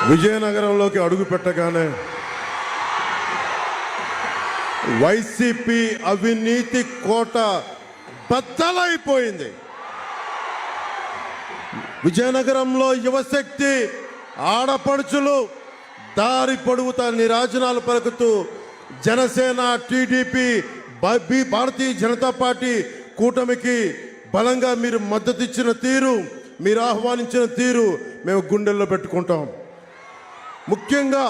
విజయనగరంలోకి అడుగు పెట్టగానే వైసీపీ అవినీతి కోట బద్దలైపోయింది. విజయనగరంలో యువశక్తి ఆడపడుచులు దారి పొడుగుతా నిరాజనాలు పలుకుతూ జనసేన, టీడీపీ, భారతీయ జనతా పార్టీ కూటమికి బలంగా మీరు మద్దతు ఇచ్చిన తీరు, మీరు ఆహ్వానించిన తీరు మేము గుండెల్లో పెట్టుకుంటాం. ముఖ్యంగా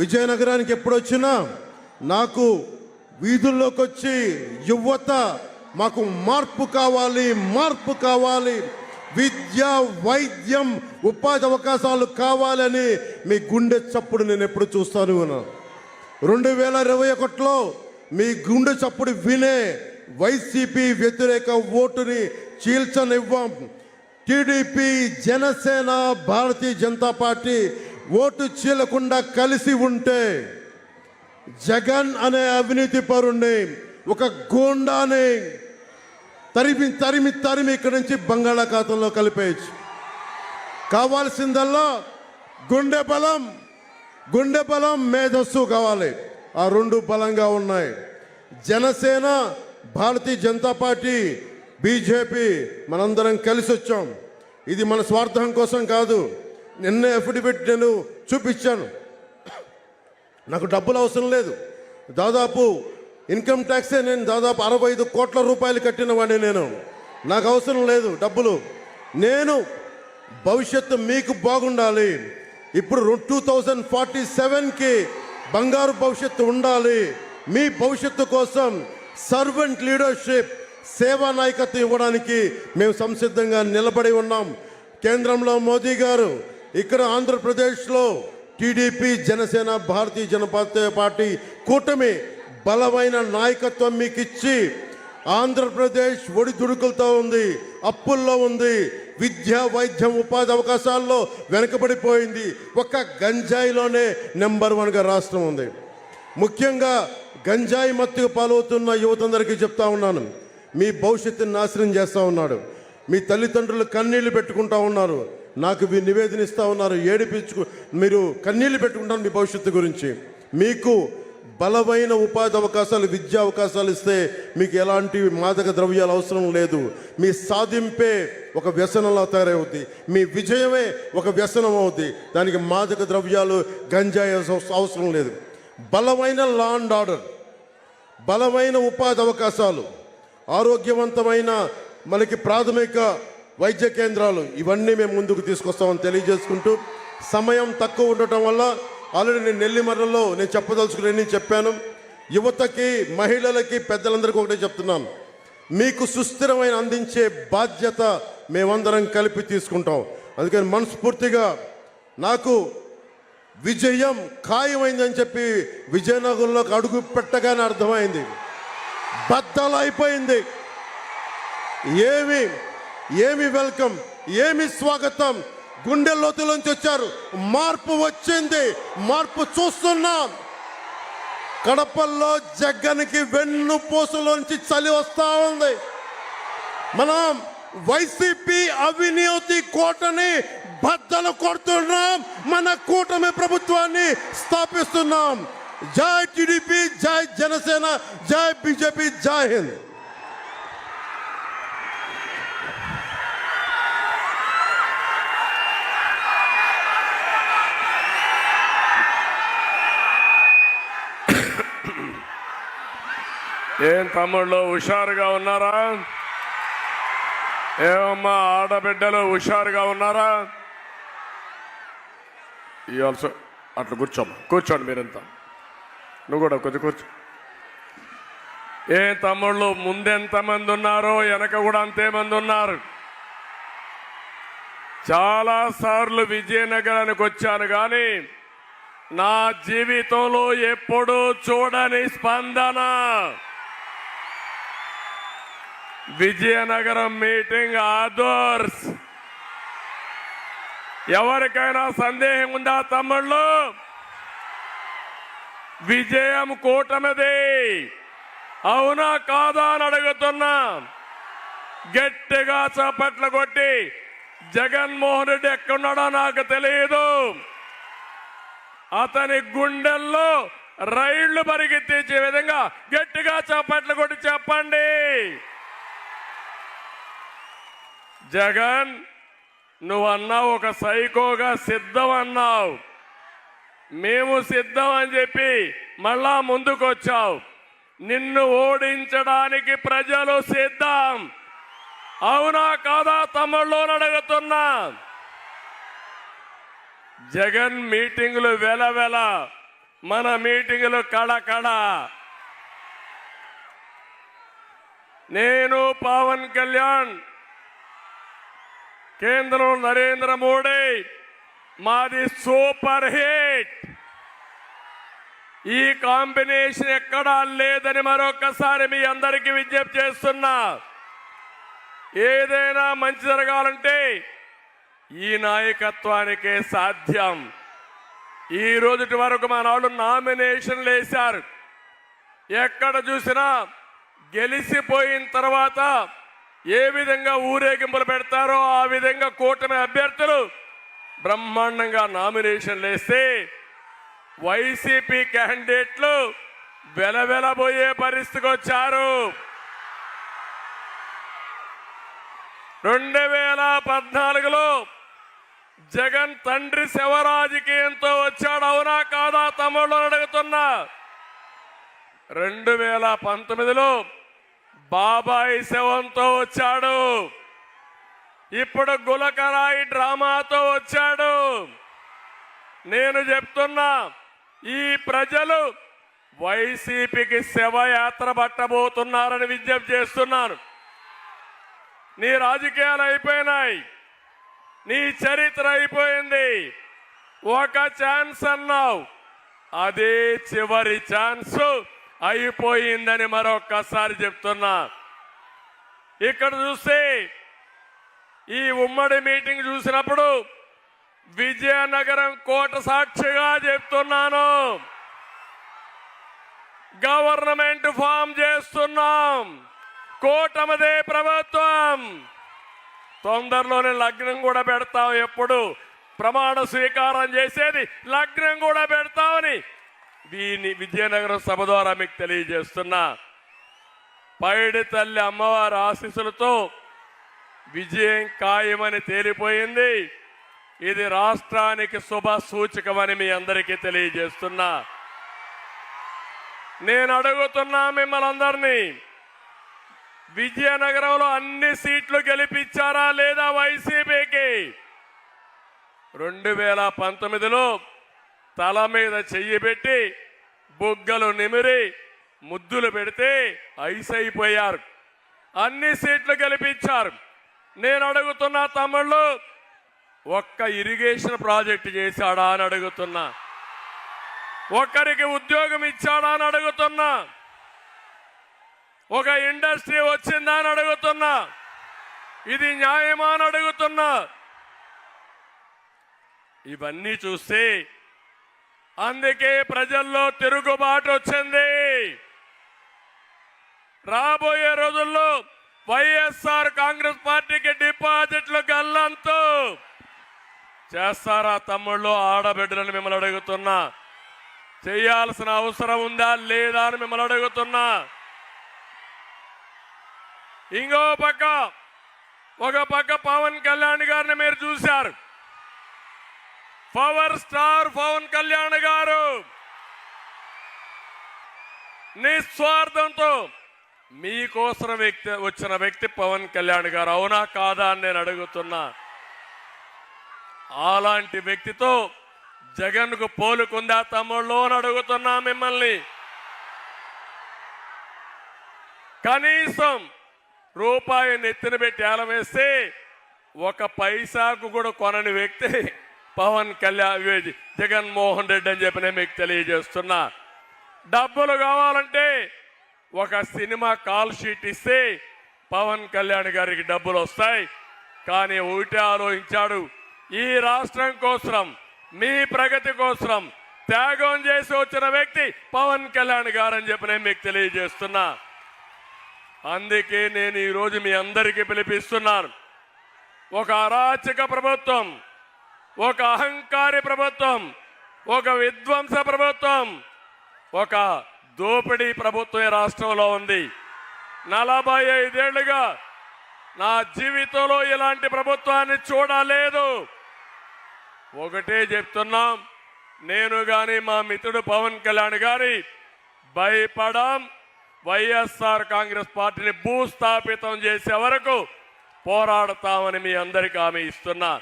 విజయనగరానికి ఎప్పుడొచ్చినా నాకు వీధుల్లోకి వచ్చి యువత మాకు మార్పు కావాలి, మార్పు కావాలి, విద్య, వైద్యం, ఉపాధి అవకాశాలు కావాలని మీ గుండె చప్పుడు నేను ఎప్పుడు చూస్తాను. 2021లో మీ గుండె చప్పుడు వినే వైసీపీ వ్యతిరేక ఓటుని చీల్చనివ్వం. TDP, Janasena, Bharatiya Janata party vote చీలకుండా కలిసి ఉంటే జగన్ అనే అవినీతి పరుణ్ణి, ఒక గూండాని తరిమి తరిమి తరిమి ఇక్కడి నుంచి బంగాళాఖాతంలో కలిపేయచ్చు. కావాల్సిందల్లా గుండె బలం, మేధస్సు కావాలి. ఆ రెండు బలంగా ఉన్నాయి. జనసేన, భారతీయ జనతా పార్టీ, బీజేపీ మనందరం కలిసి వచ్చాం. ఇది మన స్వార్థం కోసం కాదు. నిన్న అఫిడవిట్ నేను చూపించాను. నాకు డబ్బులు అవసరం లేదు. దాదాపు ఇన్కమ్ ట్యాక్సే నేను దాదాపు 65 కోట్ల రూపాయలు కట్టిన వాడిని. నాకు అవసరం లేదు డబ్బులు. నేను భవిష్యత్తు మీకు బాగుండాలి. ఇప్పుడు 2047కి బంగారు భవిష్యత్తు ఉండాలి. మీ భవిష్యత్తు కోసం సర్వెంట్ లీడర్షిప్, సేవా నాయకత్వం ఇవ్వడానికి మేము సంసిద్ధంగా నిలబడి ఉన్నాం. కేంద్రంలో మోదీ గారు, ఇక్కడ ఆంధ్రప్రదేశ్లో టీడీపీ, జనసేన, భారతీయ జనతా పార్టీ కూటమి బలమైన నాయకత్వం మీకు ఇచ్చి ఆంధ్రప్రదేశ్ ఒడిదుడుకులతో ఉంది, అప్పుల్లో ఉంది, విద్య, వైద్యం, ఉపాధి అవకాశాల్లో వెనుకబడిపోయింది. ఒక్క గంజాయిలోనే నెంబర్ 1గా రాష్ట్రం ఉంది. ముఖ్యంగా గంజాయి మత్తుకు పాలవుతున్న యువతందరికీ చెప్తా ఉన్నాను, మీ భవిష్యత్తుని నాశనం చేస్తూ ఉన్నాడు. మీ తల్లిదండ్రులు కన్నీళ్లు పెట్టుకుంటా ఉన్నారు. నాకు నివేదన ఇస్తూ ఉన్నారు, మీరు కన్నీళ్లు పెట్టుకుంటారు మీ భవిష్యత్తు గురించి. మీకు బలమైన ఉపాధి అవకాశాలు, విద్యా అవకాశాలు ఇస్తే మీకు ఎలాంటి మాదక ద్రవ్యాలు అవసరం లేదు. మీ సాధింపే ఒక వ్యసనంలా తయారవుద్ది. మీ విజయమే ఒక వ్యసనం అవుద్ది. దానికి మాదక ద్రవ్యాలు, గంజాయి అవసరం లేదు. బలమైన లా అండ్ ఆర్డర్, బలమైన ఉపాధి అవకాశాలు, ఆరోగ్యవంతమైన మనకి ప్రాథమిక వైద్య కేంద్రాలు, ఇవన్నీ మేము ముందుకు తీసుకొస్తామని తెలియజేసుకుంటూ, సమయం తక్కువ ఉండటం వల్ల ఆల్రెడీ నేను నెల్లిమర్రలో నేను చెప్పదలుచుకుని చెప్పాను. యువతకి, మహిళలకి, పెద్దలందరికీ ఒకటే చెప్తున్నాను, మీకు సుస్థిరమైన అందించే బాధ్యత మేమందరం కలిపి తీసుకుంటాం. అందుకని మనస్ఫూర్తిగా నాకు విజయం ఖాయమైందని చెప్పి విజయనగరంలోకి అడుగు పెట్టగానే అర్థమైంది. బద్దలైపోయింది. ఏమి వెల్కమ్, ఏమి స్వాగతం. గుండె లోతులోంచి వచ్చారు. మార్పు వచ్చింది, మార్పు చూస్తున్నాం. కడపల్లో జగన్కి వెన్నుపూసలోంచి చలి వస్తా ఉంది. మనం వైసీపీ అవినీతి కోటని బద్దలు కొడుతున్నాం. మన కూటమి ప్రభుత్వాన్ని స్థాపిస్తున్నాం. జై టీడీపీ, జై జనసేన, జై బీజేపీ, జై హింద్. ఏం తమ్ముళ్ళు హుషారుగా ఉన్నారా? ఏమమ్మా ఆడబిడ్డలు హుషారుగా ఉన్నారా? ఆల్సో అట్లా కూర్చోండి మీరంతా. నువ్వు కూడా కొంచెం కూర్చో. ఏ తమ్ముళ్ళు ముందెంతమంది ఉన్నారో వెనక కూడా అంతేమంది ఉన్నారు. చాలాసార్లు విజయనగరానికి వచ్చాను కానీ నా జీవితంలో ఎప్పుడూ చూడని స్పందన. విజయనగరం మీటింగ్ ఆదర్శ్. ఎవరికైనా సందేహం ఉందా తమ్ముళ్ళు? విజయం కూటమిది, అవునా కాదా అని అడుగుతున్నా. గట్టిగా చప్పట్లు కొట్టి జగన్మోహన్ రెడ్డి ఎక్కడున్నాడో నాకు తెలియదు, అతని గుండెల్లో రైళ్లు పరిగెత్తించే విధంగా గట్టిగా చప్పట్లు కొట్టి చెప్పండి. జగన్, నువ్వన్నావు ఒక సైకోగా సిద్ధం అన్నావు. మేము సిద్ధం అని చెప్పి మళ్ళా ముందుకొచ్చావు. నిన్ను ఓడించడానికి ప్రజలు సిద్ధం. అవునా కాదా తమ్ముళ్ళు అడుగుతున్నా. జగన్ మీటింగులు వెలవెల, మన మీటింగులు కళకళ. నేను పవన్ కళ్యాణ్, కేంద్రంలో నరేంద్ర మోడీ, మాది సూపర్ హిట్. ఈ కాంబినేషన్ ఎక్కడా లేదని మరొకసారి మీ అందరికీ విజ్ఞప్తి చేస్తున్నా. ఏదైనా మంచి జరగాలంటే ఈ నాయకత్వానికే సాధ్యం. ఈ రోజుటి వరకు మా నాడు నామినేషన్లు వేశారు. ఎక్కడ చూసినా గెలిచిపోయిన తర్వాత ఏ విధంగా ఊరేగింపులు పెడతారో ఆ విధంగా కూటమి అభ్యర్థులు బ్రహ్మాండంగా నామినేషన్లు వేస్తే వైసీపీ క్యాండిడేట్లు వెలవెలబోయే పరిస్థితికి వచ్చారు. 2014లో జగన్ తండ్రి శవ రాజకీయంతో వచ్చాడు. అవునా కాదా తమ్ముళ్ళు అడుగుతున్నా. 2019లో బాబాయి శవంతో వచ్చాడు. ఇప్పుడు గులకరాయి డ్రామాతో వచ్చాడు. నేను చెప్తున్నా, ఈ ప్రజలు వైసీపీకి శవయాత్ర పట్టబోతున్నారని విజ్ఞప్తి చేస్తున్నాను. నీ రాజకీయాలు అయిపోయినాయి, నీ చరిత్ర అయిపోయింది. ఒక ఛాన్స్ అన్నావు, అదే చివరి ఛాన్స్ అయిపోయిందని మరొక్కసారి చెప్తున్నా. ఇక్కడ చూస్తే ఈ ఉమ్మడి మీటింగ్ చూసినప్పుడు విజయనగరం కోట సాక్షిగా చెప్తున్నాను, గవర్నమెంట్ ఫామ్ చేస్తున్నాం. కూటమిదే ప్రభుత్వం. తొందరలోనే లగ్నం కూడా పెడతాం. ఎప్పుడు ప్రమాణ స్వీకారం చేసేది లగ్నం కూడా పెడతామని దీన్ని విజయనగరం సభ ద్వారా మీకు తెలియజేస్తున్నా. పైడి తల్లి అమ్మవారి ఆశీస్సులతో విజయం ఖాయమని తేలిపోయింది. ఇది రాష్ట్రానికి శుభ సూచకమని మీ అందరికీ తెలియజేస్తున్నా. నేను అడుగుతున్నా మిమ్మల్ని అందరినీ, విజయనగరంలో అన్ని సీట్లు గెలిపించారా లేదా వైసీపీకి? 2019లో తల మీద చెయ్యి పెట్టి బుగ్గలు నిమిరి ముద్దులు పెడితే ఐస్ అయిపోయారు. అన్ని సీట్లు గెలిపించారు. నేను అడుగుతున్నా తమ్ముళ్ళు, ఒక్క ఇరిగేషన్ ప్రాజెక్టు చేశాడా అని అడుగుతున్నా. ఒక్కరికి ఉద్యోగం ఇచ్చాడా అని అడుగుతున్నా. ఒక ఇండస్ట్రీ వచ్చిందా అని అడుగుతున్నా. ఇది న్యాయమా అని అడుగుతున్నా. ఇవన్నీ చూస్తే అందుకే ప్రజల్లో తిరుగుబాటు వచ్చింది. రాబోయే రోజుల్లో వైఎస్ఆర్ కాంగ్రెస్ పార్టీకి డిపాజిట్లు గల్లంతు చేస్తారా తమ్ముళ్ళు, ఆడబిడ్డలను మిమ్మల్ని అడుగుతున్నా. చేయాల్సిన అవసరం ఉందా లేదా అని మిమ్మల్ని అడుగుతున్నా. ఇంకో పక్క, ఒక పక్క పవన్ కళ్యాణ్ గారిని మీరు చూశారు. పవర్ స్టార్ పవన్ కళ్యాణ్ గారు నిస్వార్థంతో మీకోసం వచ్చిన వ్యక్తి పవన్ కళ్యాణ్ గారు. అవునా కాదా అని నేను అడుగుతున్నా. అలాంటి వ్యక్తితో జగన్కు పోలుకుందా తమ్ముళ్ళు అని అడుగుతున్నా మిమ్మల్ని. కనీసం రూపాయి నెత్తిన పెట్టి ఏలం వేస్తే ఒక పైసాకు కూడా కొనని వ్యక్తి పవన్ కళ్యాణ్, జగన్మోహన్ రెడ్డి అని చెప్పి నేను మీకు తెలియజేస్తున్నా. డబ్బులు కావాలంటే ఒక సినిమా కాల్ షీట్ ఇస్తే పవన్ కళ్యాణ్ గారికి డబ్బులు వస్తాయి. కానీ ఒకటే ఆలోచించాడు, ఈ రాష్ట్రం కోసం, మీ ప్రగతి కోసం త్యాగం చేసి వచ్చిన వ్యక్తి పవన్ కళ్యాణ్ గారు అని చెప్పి నేను మీకు తెలియజేస్తున్నా. అందుకే నేను ఈరోజు మీ అందరికీ పిలిపిస్తున్నాను. ఒక అరాచక ప్రభుత్వం, ఒక అహంకారి ప్రభుత్వం ఒక విధ్వంస ప్రభుత్వం, ఒక దోపిడీ ప్రభుత్వం ఈ రాష్ట్రంలో ఉంది. 45 ఏళ్లుగా నా జీవితంలో ఇలాంటి ప్రభుత్వాన్ని చూడలేదు. ఒకటే చెప్తున్నాం, నేను గాని మా మిత్రుడు పవన్ కళ్యాణ్ గారి భయపడం. వైఎస్ఆర్ కాంగ్రెస్ పార్టీని భూస్థాపితం చేసే వరకు పోరాడతామని మీ అందరికీ హామీ ఇస్తున్నా.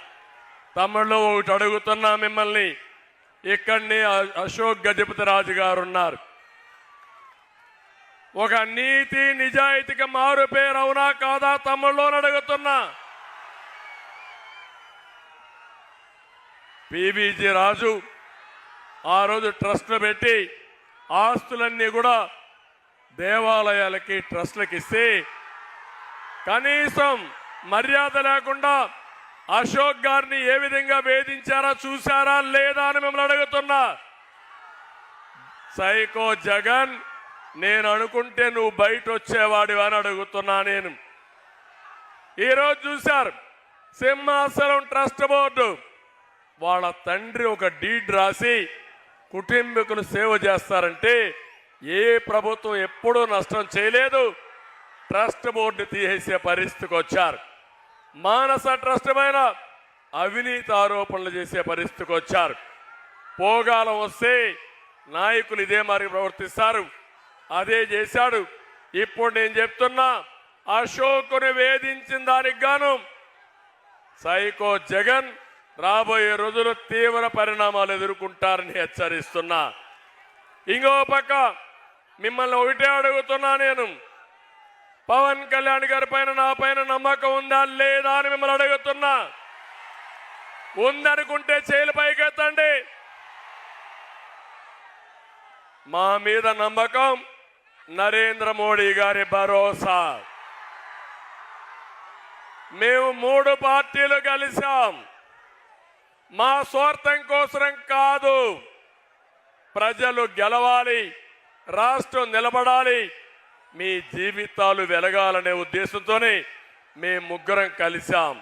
తమ్ముళ్ళు ఒకటి అడుగుతున్నా మిమ్మల్ని, ఇక్కడనే అశోక్ గజపతి రాజు గారు ఉన్నారు. ఒక నీతి నిజాయితీకి మారు పేరు అవునా కాదా తమ్ముళ్ళు అడుగుతున్నా. పివిజి రాజు ఆ రోజు ట్రస్ట్ పెట్టి ఆస్తులన్నీ కూడా దేవాలయాలకి ట్రస్ట్లకి ఇస్తే కనీసం మర్యాద లేకుండా అశోక్ గారిని ఏ విధంగా వేధించారా చూసారా లేదా అని మిమ్మల్ని అడుగుతున్నా. సైకో జగన్, నేను అనుకుంటే నువ్వు బయట వచ్చేవాడివి అని అడుగుతున్నా. నేను ఈరోజు చూశారు సింహాచలం ట్రస్ట్ బోర్డు వాళ్ళ తండ్రి ఒక డీడ్ రాసి కుటుంబీకులు సేవ చేస్తారంటే ఏ ప్రభుత్వం ఎప్పుడూ నష్టం చేయలేదు. ట్రస్ట్ బోర్డు తీసేసే పరిస్థితికి వచ్చారు. మానస ట్రస్ట్ పైన అవినీతి ఆరోపణలు చేసే పరిస్థితికి వచ్చారు. పోగాలం వస్తే నాయకులు ఇదే మరి ప్రవర్తిస్తారు. అదే చేశాడు. ఇప్పుడు నేను చెప్తున్నా, అశోకుని వేధించిన దానికి గాను సైకో జగన్ రాబోయే రోజులు తీవ్ర పరిణామాలు ఎదుర్కొంటారని హెచ్చరిస్తున్నా. ఇంకో పక్క మిమ్మల్ని ఒకటే అడుగుతున్నా, నేను పవన్ కళ్యాణ్ గారి పైన నా పైన నమ్మకం ఉందా లేదా అని మిమ్మల్ని అడుగుతున్నా. ఉందనుకుంటే చేతులు పైకెత్తండి. మా మీద నమ్మకం నరేంద్ర మోడీ గారి భరోసా. మేము 3 పార్టీలు కలిసాం. మా స్వార్థం కోసం కాదు, ప్రజలు గెలవాలి, రాష్ట్రం నిలబడాలి, మీ జీవితాలు వెలగాలనే ఉద్దేశంతోనే మేము 3 కలిసాం.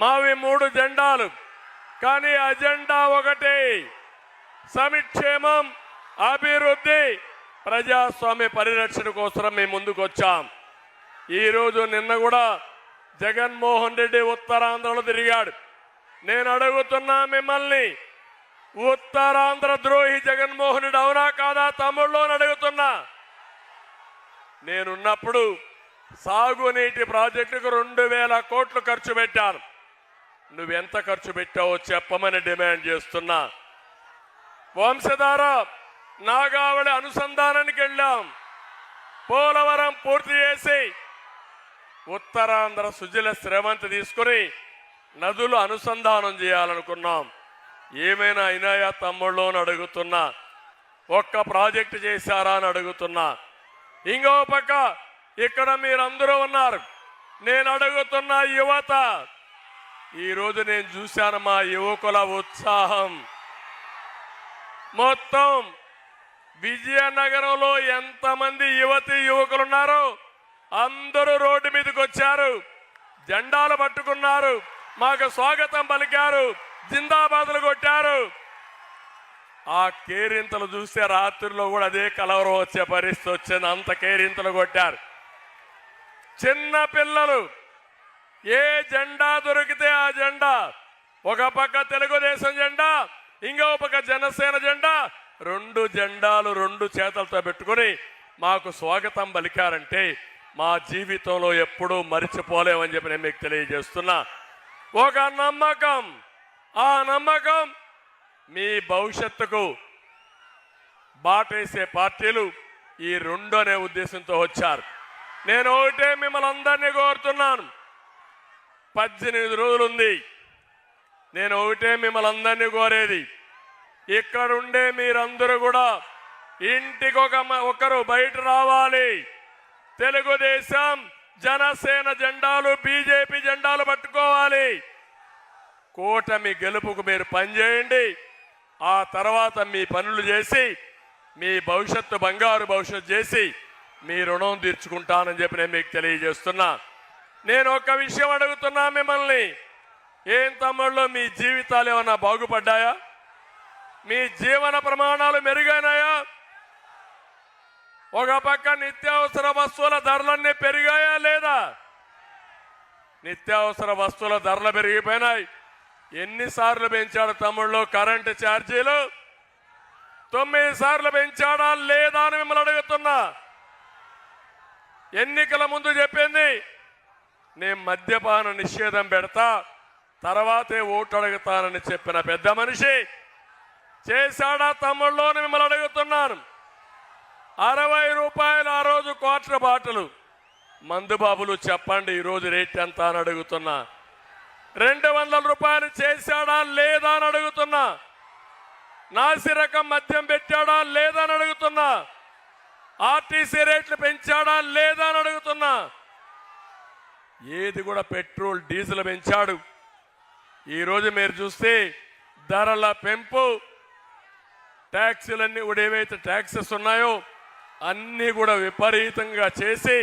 మావి 3 జెండాలు, కానీ అజెండా ఒకటే, సంక్షేమం, అభివృద్ధి, ప్రజాస్వామ్య పరిరక్షణ కోసం మేము ముందుకు వచ్చాం. ఈరోజు నిన్న కూడా జగన్మోహన్ రెడ్డి ఉత్తరాంధ్రలో తిరిగాడు. నేను అడుగుతున్నా మిమ్మల్ని, ఉత్తరాంధ్ర ద్రోహి జగన్మోహన్ రెడ్డి అవునా కాదా తమ్ముళ్ళు అని అడుగుతున్నా. నేనున్నప్పుడు సాగునీటి ప్రాజెక్టుకు 2000 కోట్లు ఖర్చు పెట్టాను. నువ్వెంత ఖర్చు పెట్టావో చెప్పమని డిమాండ్ చేస్తున్నా. వంశధార నాగావళి అనుసంధానానికి వెళ్ళాం. పోలవరం పూర్తి చేసి ఉత్తరాంధ్ర సుజల శ్రవంతి తీసుకుని నదులు అనుసంధానం చేయాలనుకున్నాం. ఏమైనా అయినాయా తమ్ముళ్ళు అని అడుగుతున్నా. ఒక్క ప్రాజెక్టు చేశారా అని అడుగుతున్నా. ఇంకో పక్క ఇక్కడ మీరందరూ ఉన్నారు. నేను అడుగుతున్న యువత, ఈరోజు నేను చూశాను మా యువకుల ఉత్సాహం. మొత్తం విజయనగరంలో ఎంతమంది యువతి యువకులు ఉన్నారో అందరూ రోడ్డు మీదకి వచ్చారు, జెండాలు పట్టుకున్నారు, మాకు స్వాగతం పలికారు, జిందాబాదులు కొట్టారు. ఆ కేరింతలు చూస్తే రాత్రిలో కూడా అదే కలవరం వచ్చే పరిస్థితి వచ్చింది. అంత కేరింతలు కొట్టారు. చిన్న పిల్లలు ఏ జెండా దొరికితే ఆ జెండా, ఒక పక్క తెలుగుదేశం జెండా, ఇంకో పక్క జనసేన జెండా, 2 జెండాలు 2 చేతులతో పెట్టుకుని మాకు స్వాగతం పలికారంటే మా జీవితంలో ఎప్పుడూ మరిచిపోలేమని చెప్పి నేను మీకు తెలియజేస్తున్నా. ఒక నమ్మకం, ఆ నమ్మకం మీ భవిష్యత్తుకు బాటేసే పార్టీలు ఈ 2 అనే ఉద్దేశంతో వచ్చారు. నేను ఒకటే మిమ్మల్ని అందరినీ కోరుతున్నాను, 18 రోజులుంది. నేను ఒకటే మిమ్మల్ని అందరినీ కోరేది, ఇక్కడుండే మీరందరూ కూడా ఇంటికి ఒకరు బయట రావాలి. తెలుగుదేశం జనసేన జెండాలు బీజేపీ జెండాలు పట్టుకోవాలి. కూటమి గెలుపుకు మీరు పనిచేయండి. ఆ తర్వాత మీ పనులు చేసి మీ భవిష్యత్తు బంగారు భవిష్యత్తు చేసి మీ రుణం తీర్చుకుంటానని చెప్పి నేను మీకు తెలియజేస్తున్నా. నేను ఒక విషయం అడుగుతున్నా మిమ్మల్ని, ఏం తమ్ముళ్ళు మీ జీవితాలు ఏమన్నా బాగుపడ్డాయా? మీ జీవన ప్రమాణాలు మెరుగైనాయా? ఒక పక్క నిత్యావసర వస్తువుల ధరలన్నీ పెరిగాయా లేదా? నిత్యావసర వస్తువుల ధరలు పెరిగిపోయినాయి. ఎన్నిసార్లు పెంచాడు తమ్ముళ్ళు కరెంటు ఛార్జీలు? 9 సార్లు పెంచాడా లేదా అని మిమ్మల్ని అడుగుతున్నా. ఎన్నికల ముందు చెప్పింది నేను మద్యపాన నిషేధం పెడతా, తర్వాతే ఓటు అడుగుతానని చెప్పిన పెద్ద మనిషి చేశాడా తమ్ముళ్ళు అని మిమ్మల్ని అడుగుతున్నాను. 60 రూపాయలు ఆ రోజు క్వార్టర్ బాటిల్ మందు బాబులు చెప్పండి ఈరోజు రేట్ ఎంత అని అడుగుతున్నా. 200 రూపాయలు చేశాడా లేదా అని అడుగుతున్నా. నాసి రకం మద్యం పెట్టాడా లేదా అని అడుగుతున్నా. ఆర్టీసీ రేట్లు పెంచాడా లేదా అని అడుగుతున్నా. ఏది కూడా పెట్రోల్ డీజిల్ పెంచాడు. ఈరోజు మీరు చూస్తే ధరల పెంపు, ట్యాక్సీలన్నీ కూడా ఏవైతే ట్యాక్సెస్ ఉన్నాయో అన్నీ కూడా విపరీతంగా చేసి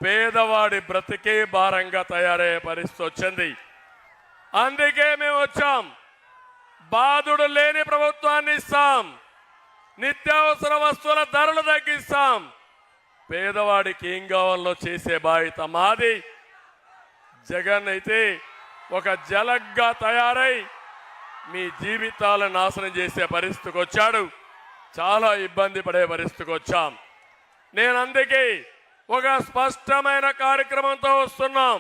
పేదవాడి బ్రతికే భారంగా తయారయ్యే పరిస్థితి వచ్చింది. అందుకే మేము వచ్చాం. బాధుడు లేని ప్రభుత్వాన్ని ఇస్తాం, నిత్యావసర వస్తువుల ధరలు తగ్గిస్తాం, పేదవాడికి ఏం కావాలో చేసే బాధ్యత మాది. జగన్ అయితే ఒక జలగ్గా తయారై మీ జీవితాలను నాశనం చేసే పరిస్థితికి వచ్చాడు. చాలా ఇబ్బంది పడే పరిస్థితికి వచ్చాం. నేను అందుకే ఒక స్పష్టమైన కార్యక్రమంతో వస్తున్నాం.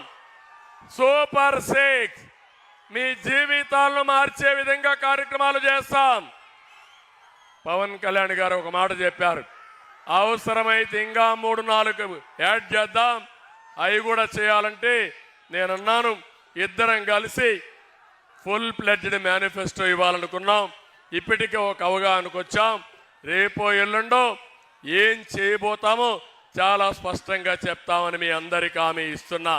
సూపర్ 6 మీ జీవితాలను మార్చే విధంగా కార్యక్రమాలు చేస్తాం. పవన్ కళ్యాణ్ గారు ఒక మాట చెప్పారు, అవసరమైతే ఇంకా 3-4 యాడ్ చేద్దాం, అవి కూడా చేయాలంటే నేనన్నాను ఇద్దరం కలిసి ఫుల్ ప్లెడ్జ్డ్ మేనిఫెస్టో ఇవ్వాలనుకున్నాం. ఇప్పటికే ఒక అవగాహనకు వచ్చాం. రేపో ఎల్లుండో ఏం చేయబోతామో చాలా స్పష్టంగా చెప్తామని మీ అందరికీ హామీ ఇస్తున్నా.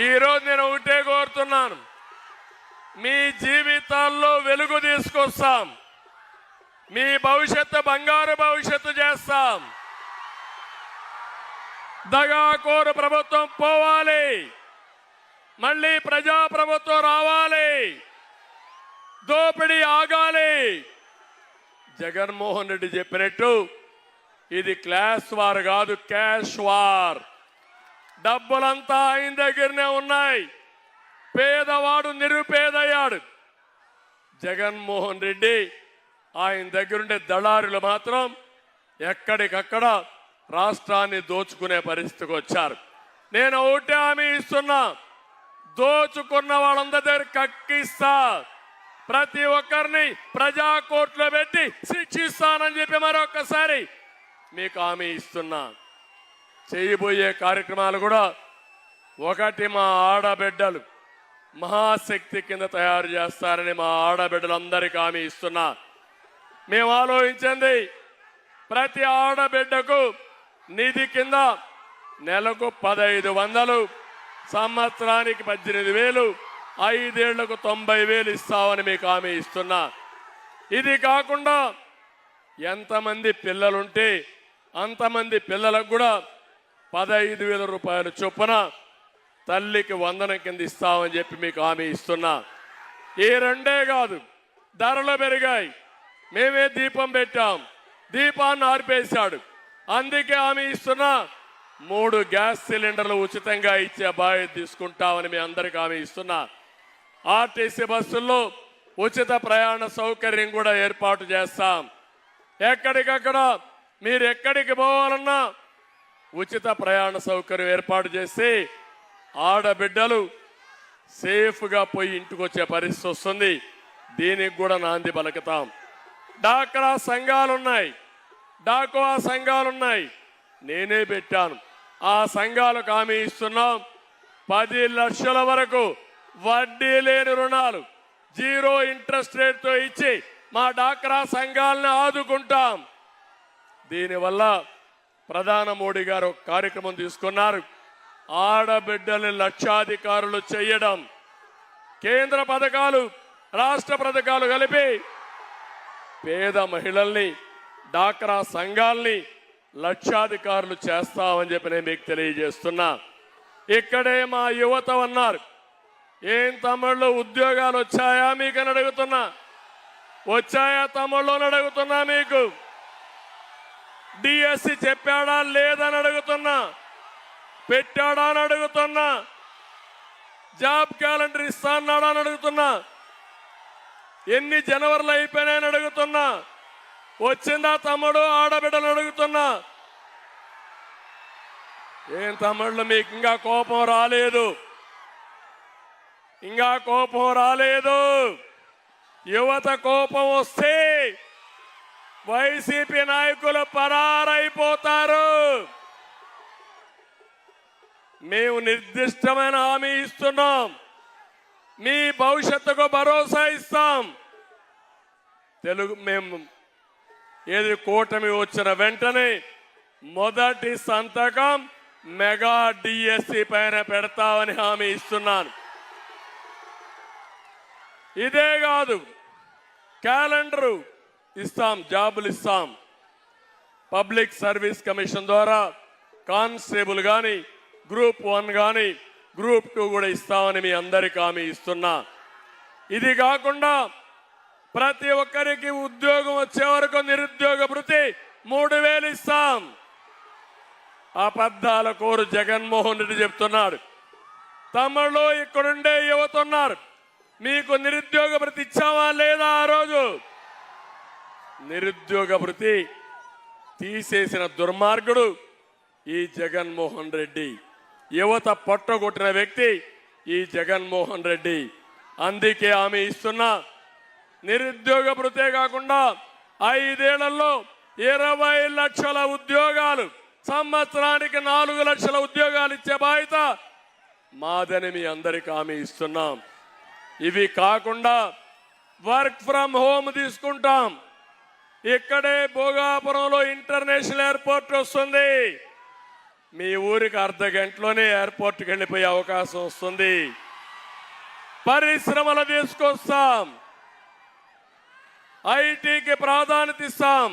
ఈరోజు నేను ఒకటే కోరుతున్నాను, మీ జీవితాల్లో వెలుగు తీసుకొస్తాం, మీ భవిష్యత్తు బంగారు భవిష్యత్తు చేస్తాం. దగాకోరు ప్రభుత్వం పోవాలి, మళ్ళీ ప్రజాప్రభుత్వం రావాలి, దోపిడీ ఆగాలి. జగన్మోహన్ రెడ్డి చెప్పినట్టు ఇది క్లాస్ వార్ కాదు, క్యాష్ వార్. డబ్బులంతా ఆయన దగ్గరనే ఉన్నాయి. పేదవాడు నిరుపేదయ్యాడు. జగన్మోహన్ రెడ్డి ఆయన దగ్గరుండే దళారులు మాత్రం ఎక్కడికక్కడ రాష్ట్రాన్ని దోచుకునే పరిస్థితికి వచ్చారు. నేను ఒకటే హామీ ఇస్తున్నా, దోచుకున్న వాళ్ళందరి దగ్గర కక్కిస్తా, ప్రతి ఒక్కరిని ప్రజా కోర్టులో పెట్టి శిక్షిస్తానని చెప్పి మరొకసారి మీకు హామీ ఇస్తున్నా. చేయబోయే కార్యక్రమాలు కూడా ఒకటి, మా ఆడబిడ్డలు మహాశక్తి కింద తయారు చేస్తారని మా ఆడబిడ్డలందరికీ హామీ ఇస్తున్నా. మేము ఆలోచించింది, ప్రతి ఆడబిడ్డకు నిధి కింద నెలకు 1500, సంవత్సరానికి 18,000, 5 ఏళ్లకు 90,000 ఇస్తామని మీకు హామీ ఇస్తున్నా. ఇది కాకుండా ఎంతమంది పిల్లలుంటే అంతమంది పిల్లలకు కూడా 15,000 రూపాయలు చొప్పున తల్లికి వందనం కింద ఇస్తామని చెప్పి మీకు హామీ ఇస్తున్నా. ఈ రెండే కాదు, ధరలు పెరిగాయి, మేమే దీపం పెట్టాం, దీపాన్ని ఆర్పేశాడు. అందుకే హామీ ఇస్తున్నా, 3 గ్యాస్ సిలిండర్లు ఉచితంగా ఇచ్చే బాధ్యత తీసుకుంటామని మీ అందరికీ హామీ ఇస్తున్నా. ఆర్టీసీ బస్సుల్లో ఉచిత ప్రయాణ సౌకర్యం కూడా ఏర్పాటు చేస్తాం. ఎక్కడికక్కడ మీరు ఎక్కడికి పోవాలన్నా ఉచిత ప్రయాణ సౌకర్యం ఏర్పాటు చేసి ఆడబిడ్డలు సేఫ్గా పోయి ఇంటికి వచ్చే పరిస్థితి వస్తుంది. దీనికి కూడా నాంది పలుకుతాం. డాక్రా సంఘాలున్నాయి, డాకువా సంఘాలున్నాయి, నేనే పెట్టాను. ఆ సంఘాలకు హామీ ఇస్తున్నాం, 10 లక్షల వరకు వడ్డీ లేని రుణాలు 0 ఇంట్రెస్ట్ రేట్తో ఇచ్చి మా డాక్రా సంఘాలను ఆదుకుంటాం. దీనివల్ల ప్రధాని మోడీ గారు ఒక కార్యక్రమం తీసుకున్నారు, ఆడబిడ్డల్ని లక్షాధికారులు చేయడం. కేంద్ర పథకాలు రాష్ట్ర పథకాలు కలిపి పేద మహిళల్ని డాక్రా సంఘాల్ని లక్షాధికారులు చేస్తామని చెప్పి నేను మీకు తెలియజేస్తున్నా. ఇక్కడే మా యువత ఉన్నారు, ఏం తమ్ముళ్ళు ఉద్యోగాలు వచ్చాయా మీకని అడుగుతున్నా. వచ్చాయా తమ్ముళ్ళు అని అడుగుతున్నా. మీకు డిఎస్సి చెప్పాడా లేదని అడుగుతున్నా. పెట్టాడా అని అడుగుతున్నా. జాబ్ క్యాలెండర్ ఇస్తా అన్నాడా అని అడుగుతున్నా. ఎన్ని జనవరిలో అయిపోయినాయని అడుగుతున్నా. వచ్చిందా తమ్ముడు ఆడబిడ్డలు అడుగుతున్నా. ఏం తమ్ముళ్ళు మీకు ఇంకా కోపం రాలేదు? ఇంకా కోపం రాలేదు. యువత కోపం వస్తే వైసీపీ నాయకులు పరారైపోతారు. మేము నిర్దిష్టమైన హామీ ఇస్తున్నాం. మీ భవిష్యత్తుకు భరోసా ఇస్తాం. మేము ఏది కూటమి వచ్చిన వెంటనే మొదటి సంతకం మెగా డిఎస్సి పైన పెడతామని హామీ ఇస్తున్నాను. ఇదే కాదు, క్యాలెండరు ఇస్తాం, జాబులు ఇస్తాం. పబ్లిక్ సర్వీస్ కమిషన్ ద్వారా కానిస్టేబుల్ కానీ, గ్రూప్ 1 కానీ, గ్రూప్ 2 కూడా ఇస్తామని మీ అందరికీ హామీ ఇస్తున్నా. ఇది కాకుండా ప్రతి ఒక్కరికి ఉద్యోగం వచ్చే వరకు నిరుద్యోగ భృతి 3000 ఇస్తాం. అబద్ధాల కోరు జగన్మోహన్ రెడ్డి చెప్తున్నాడు. తమ్ముళ్ళు ఇక్కడుండే యువత ఉన్నారు. మీకు నిరుద్యోగ భృతి ఇచ్చావా లేదా? ఆ రోజు నిరుద్యోగ భృతి తీసేసిన దుర్మార్గుడు ఈ జగన్మోహన్ రెడ్డి. యువత పొట్టగొట్టిన వ్యక్తి ఈ జగన్మోహన్ రెడ్డి. అందుకే హామీ ఇస్తున్నా. నిరుద్యోగ భృతే కాకుండా 5 ఏళ్లలో 20 లక్షల ఉద్యోగాలు, సంవత్సరానికి 4 లక్షల ఉద్యోగాలు ఇచ్చే బాధ్యత మాదని మీ అందరికీ హామీ ఇస్తున్నాం. ఇవి కాకుండా వర్క్ ఫ్రమ్ హోమ్ తీసుకుంటాం. ఇక్కడే భోగాపురంలో ఇంటర్నేషనల్ ఎయిర్పోర్ట్ వస్తుంది. మీ ఊరికి అర్ధ గంటలోనే ఎయిర్పోర్ట్కి వెళ్ళిపోయే అవకాశం వస్తుంది. పరిశ్రమలు తీసుకొస్తాం. ఐటీకి ప్రాధాన్యత ఇస్తాం.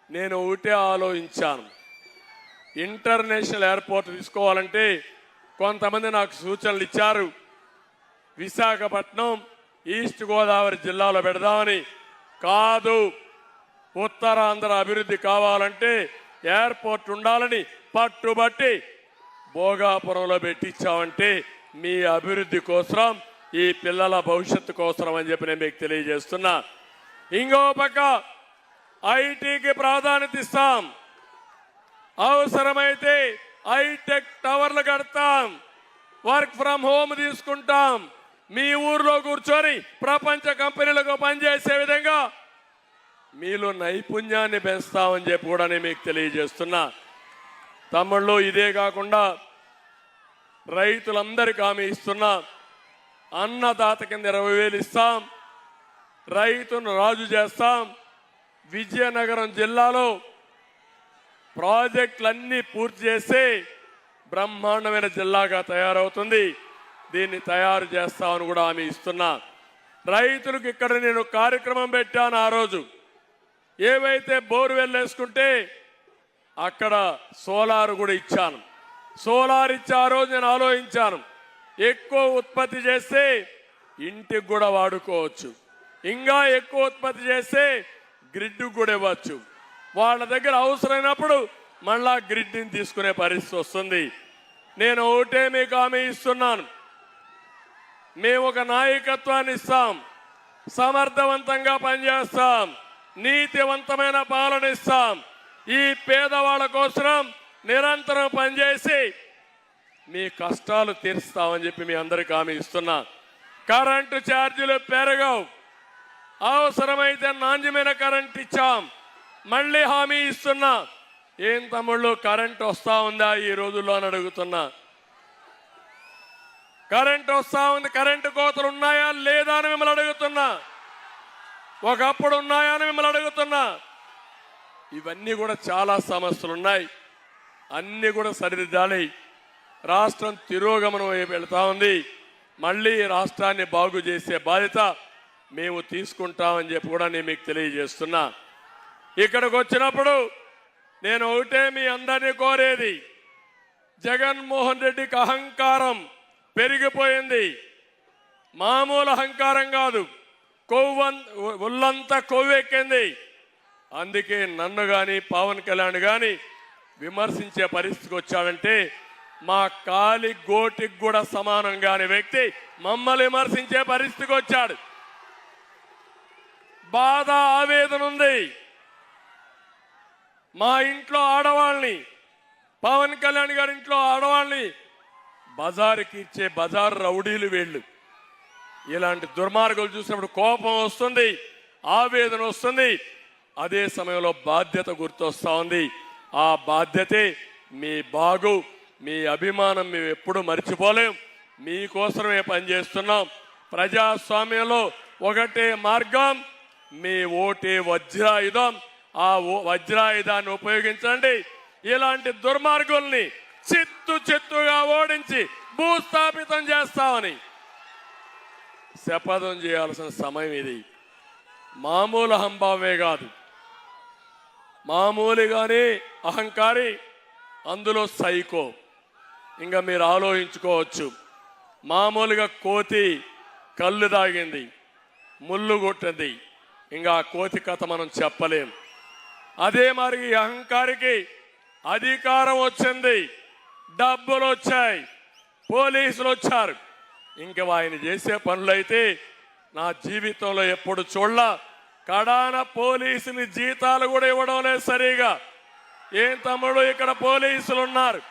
నేను ఒకటే ఆలోచించాను. ఇంటర్నేషనల్ ఎయిర్పోర్ట్ తీసుకోవాలంటే కొంతమంది నాకు సూచనలు ఇచ్చారు. విశాఖపట్నం ఈస్ట్ గోదావరి జిల్లాలో పెడదామని. కాదు, ఉత్తరాంధ్ర అభివృద్ధి కావాలంటే ఎయిర్పోర్ట్ ఉండాలని పట్టుబట్టి భోగాపురంలో పెట్టించామంటే మీ అభివృద్ధి కోసం, ఈ పిల్లల భవిష్యత్తు కోసం అని చెప్పి నేను మీకు తెలియజేస్తున్నా. ఇంకో పక్క ఐటీకి ప్రాధాన్యత ఇస్తాం. అవసరమైతే హైటెక్ టవర్లు కడతాం. వర్క్ ఫ్రమ్ హోమ్ తీసుకుంటాం. మీ ఊర్లో కూర్చొని ప్రపంచ కంపెనీలకు పనిచేసే విధంగా మీలో నైపుణ్యాన్ని పెంచుతామని చెప్పి కూడా నేను మీకు తెలియజేస్తున్నా. తమ్ముళ్ళు ఇదే కాకుండా రైతులందరికీ హామీ ఇస్తున్నా. అన్నదాత కింద 20,000 ఇస్తాం. రైతును రాజు చేస్తాం. విజయనగరం జిల్లాలో ప్రాజెక్టులన్నీ పూర్తి చేసి బ్రహ్మాండమైన జిల్లాగా తయారవుతుంది. దీన్ని తయారు చేస్తామని కూడా హామీ ఇస్తున్నా. రైతులకు ఇక్కడ నేను కార్యక్రమం పెట్టాను. ఆ రోజు ఏవైతే బోర్వెల్ వేసుకుంటే అక్కడ సోలార్ కూడా ఇచ్చాను. సోలార్ ఇచ్చి ఆ రోజు నేను ఆలోచించాను, ఎక్కువ ఉత్పత్తి చేస్తే ఇంటికి కూడా వాడుకోవచ్చు, ఇంకా ఎక్కువ ఉత్పత్తి చేస్తే గ్రిడ్ కూడా ఇవ్వచ్చు. వాళ్ళ దగ్గర అవసరమైనప్పుడు మళ్ళా గ్రిడ్ని తీసుకునే పరిస్థితి వస్తుంది. నేను ఒకటే మీకు హామీ ఇస్తున్నాను. మేము ఒక నాయకత్వాన్ని ఇస్తాం. సమర్థవంతంగా పనిచేస్తాం. నీతివంతమైన పాలన ఇస్తాం. ఈ పేదవాళ్ళ కోసం నిరంతరం పనిచేసి మీ కష్టాలు తీరుస్తామని చెప్పి మీ అందరికీ హామీ ఇస్తున్నా. కరెంటు ఛార్జీలు పెరగవు. అవసరమైతే నాణ్యమైన కరెంట్ ఇచ్చాం. మళ్ళీ హామీ ఇస్తున్నా. ఏం తమ్ముళ్ళు కరెంట్ వస్తా ఉందా ఈ రోజుల్లో అని అడుగుతున్నా. కరెంట్ వస్తా ఉంది. కరెంటు కోతలు ఉన్నాయా లేదా అని మిమ్మల్ని అడుగుతున్నా. ఒకప్పుడు ఉన్నాయా అని మిమ్మల్ని అడుగుతున్నా. ఇవన్నీ కూడా చాలా సమస్యలు ఉన్నాయి. అన్నీ కూడా సరిదిద్దాలి. రాష్ట్రం తిరోగమనం వైపు వెళ్తా ఉంది. మళ్ళీ రాష్ట్రాన్ని బాగు చేసే బాధ్యత మేము తీసుకుంటామని చెప్పి కూడా నేను మీకు తెలియజేస్తున్నా. ఇక్కడికి వచ్చినప్పుడు నేను ఒకటే మీ అందరినీ కోరేది, జగన్మోహన్ రెడ్డికి అహంకారం పెరిగిపోయింది. మామూలు అహంకారం కాదు, ఒళ్ళంతా కొవ్వెక్కింది. అందుకే నన్ను కానీ పవన్ కళ్యాణ్ కానీ విమర్శించే పరిస్థితికి వచ్చాడంటే మా కాలి గోటికి కూడా సమానం కాని వ్యక్తి మమ్మల్ని విమర్శించే పరిస్థితికి వచ్చాడు. బాధ ఆవేదన ఉంది. మా ఇంట్లో ఆడవాళ్ళని, పవన్ కళ్యాణ్ గారి ఇంట్లో ఆడవాళ్ళని బజారుకి ఇచ్చే బజారు రౌడీలు వీళ్ళు. ఇలాంటి దుర్మార్గులు చూసినప్పుడు కోపం వస్తుంది, ఆవేదన వస్తుంది. అదే సమయంలో బాధ్యత గుర్తొస్తా ఉంది. ఆ బాధ్యతే మీ బాగు, మీ అభిమానం మేము ఎప్పుడు మర్చిపోలేం. మీకోసమే పనిచేస్తున్నాం. ప్రజాస్వామ్యంలో ఒకటే మార్గం, మీ ఓటే వజ్రాయుధం. ఆ వజ్రాయుధాన్ని ఉపయోగించండి. ఇలాంటి దుర్మార్గుల్ని చిత్తుగా ఓడించి భూస్థాపితం చేస్తామని శపథం చేయాల్సిన సమయం ఇది. మామూలు అహంభావమే కాదు, మామూలుగానే అహంకారి, అందులో సైకో. ఇంకా మీరు ఆలోచించుకోవచ్చు. మామూలుగా కోతి కళ్ళు తాగింది, ముళ్ళు కొట్టింది, ఇంకా ఆ కోతి కథ మనం చెప్పలేం. అదే మరి ఈ అహంకారికి అధికారం వచ్చింది, డబ్బులు వచ్చాయి, పోలీసులు వచ్చారు. ఇంకా ఆయన చేసే పనులైతే నా జీవితంలో ఎప్పుడు చూడలా. కడాన పోలీసుని జీతాలు కూడా ఇవ్వడం లేదు సరిగా. ఏం తమ్ముడు, ఇక్కడ పోలీసులు ఉన్నారు,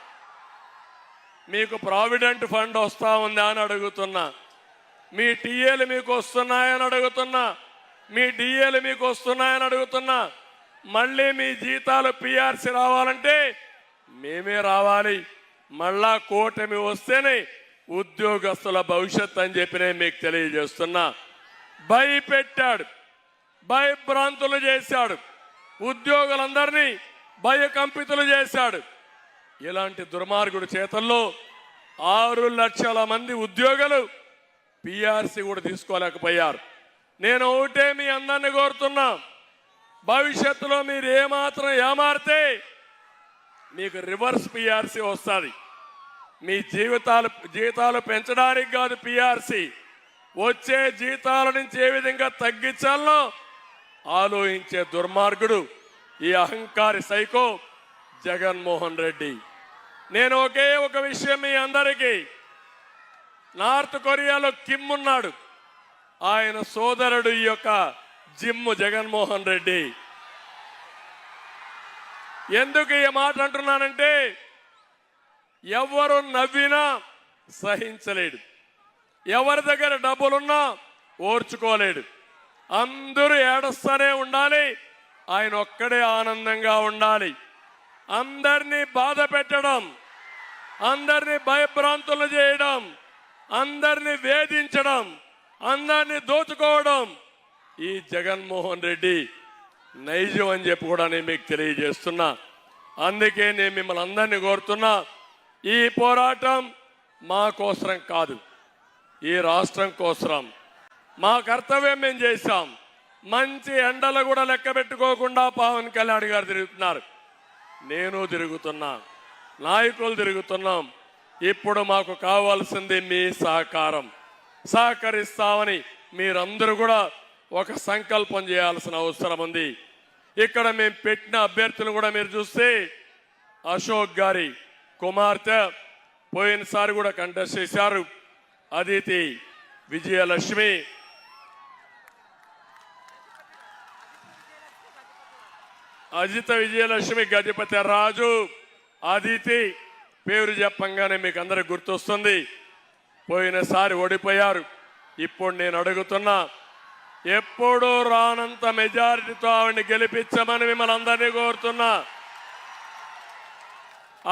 మీకు ప్రావిడెంట్ ఫండ్ వస్తా ఉందా అని అడుగుతున్నా. మీ టీఏలు మీకు వస్తున్నాయని అడుగుతున్నా. మీ డిఏలు మీకు వస్తున్నాయని అడుగుతున్నా. మళ్ళీ మీ జీతాలు పిఆర్సీ రావాలంటే మేమే రావాలి. మళ్ళా కూటమి వస్తేనే ఉద్యోగస్తుల భవిష్యత్ అని చెప్పి నేను మీకు తెలియజేస్తున్నా. భయపెట్టాడు, భయభ్రాంతులు చేశాడు, ఉద్యోగులందరినీ భయకంపితులు చేశాడు. ఇలాంటి దుర్మార్గుడి చేతల్లో 6 లక్షల మంది ఉద్యోగులు పిఆర్సీ కూడా తీసుకోలేకపోయారు. నేను ఒకటే మీ అందరినీ కోరుతున్నా, భవిష్యత్తులో మీరు ఏమాత్రం ఏమారితే మీకు రివర్స్ పిఆర్సీ వస్తుంది. మీ జీతాలు పెంచడానికి కాదు పిఆర్సీ, వచ్చే జీతాల నుంచి ఏ విధంగా తగ్గించాలనో ఆలోచించే దుర్మార్గుడు ఈ అహంకారి సైకో జగన్మోహన్ రెడ్డి. నేను ఒకే ఒక విషయం మీ అందరికీ, నార్త్ కొరియాలో కిమ్ ఉన్నాడు, ఆయన సోదరుడు ఈ యొక్క జిమ్ జగన్మోహన్ రెడ్డి. ఎందుకు ఈ మాట అంటున్నానంటే ఎవరు నవ్వినా సహించలేడు, ఎవరి దగ్గర డబ్బులున్నా ఓర్చుకోలేడు. అందరూ ఏడుస్తూనే ఉండాలి, ఆయన ఒక్కడే ఆనందంగా ఉండాలి. అందరినీ బాధ పెట్టడం, అందరినీ భయభ్రాంతులు చేయడం, అందరినీ వేధించడం, అందరినీ దోచుకోవడం ఈ జగన్మోహన్ రెడ్డి నైజం అని చెప్పి కూడా నేను మీకు తెలియజేస్తున్నా. అందుకే నేను మిమ్మల్ని అందరినీ కోరుతున్నా, ఈ పోరాటం మా కోసరం కాదు, ఈ రాష్ట్రం కోసరం. మా కర్తవ్యం మేము చేశాం. మంచి ఎండలు కూడా లెక్క పెట్టుకోకుండా పవన్ కళ్యాణ్ గారు తిరుగుతున్నారు, నేను తిరుగుతున్నా, నాయకులు తిరుగుతున్నాం. ఇప్పుడు మాకు కావాల్సింది మీ సహకారం. సహకరిస్తామని మీరందరూ కూడా ఒక సంకల్పం చేయాల్సిన అవసరం ఉంది. ఇక్కడ మేము పెట్టిన అభ్యర్థులు కూడా మీరు చూస్తే అశోక్ గారి కుమార్తె పోయినసారి కూడా కంటెస్ట్ చేశారు, అదితి విజయలక్ష్మి, అజిత విజయలక్ష్మి, గజపతి రాజు, అదితి పేరు చెప్పంగానే మీకు అందరికి గుర్తొస్తుంది. పోయినసారి ఓడిపోయారు. ఇప్పుడు నేను అడుగుతున్నా, ఎప్పుడూ రానంత మెజారిటీతో ఆవిడని గెలిపించమని మిమ్మల్ని అందరినీ కోరుతున్నా.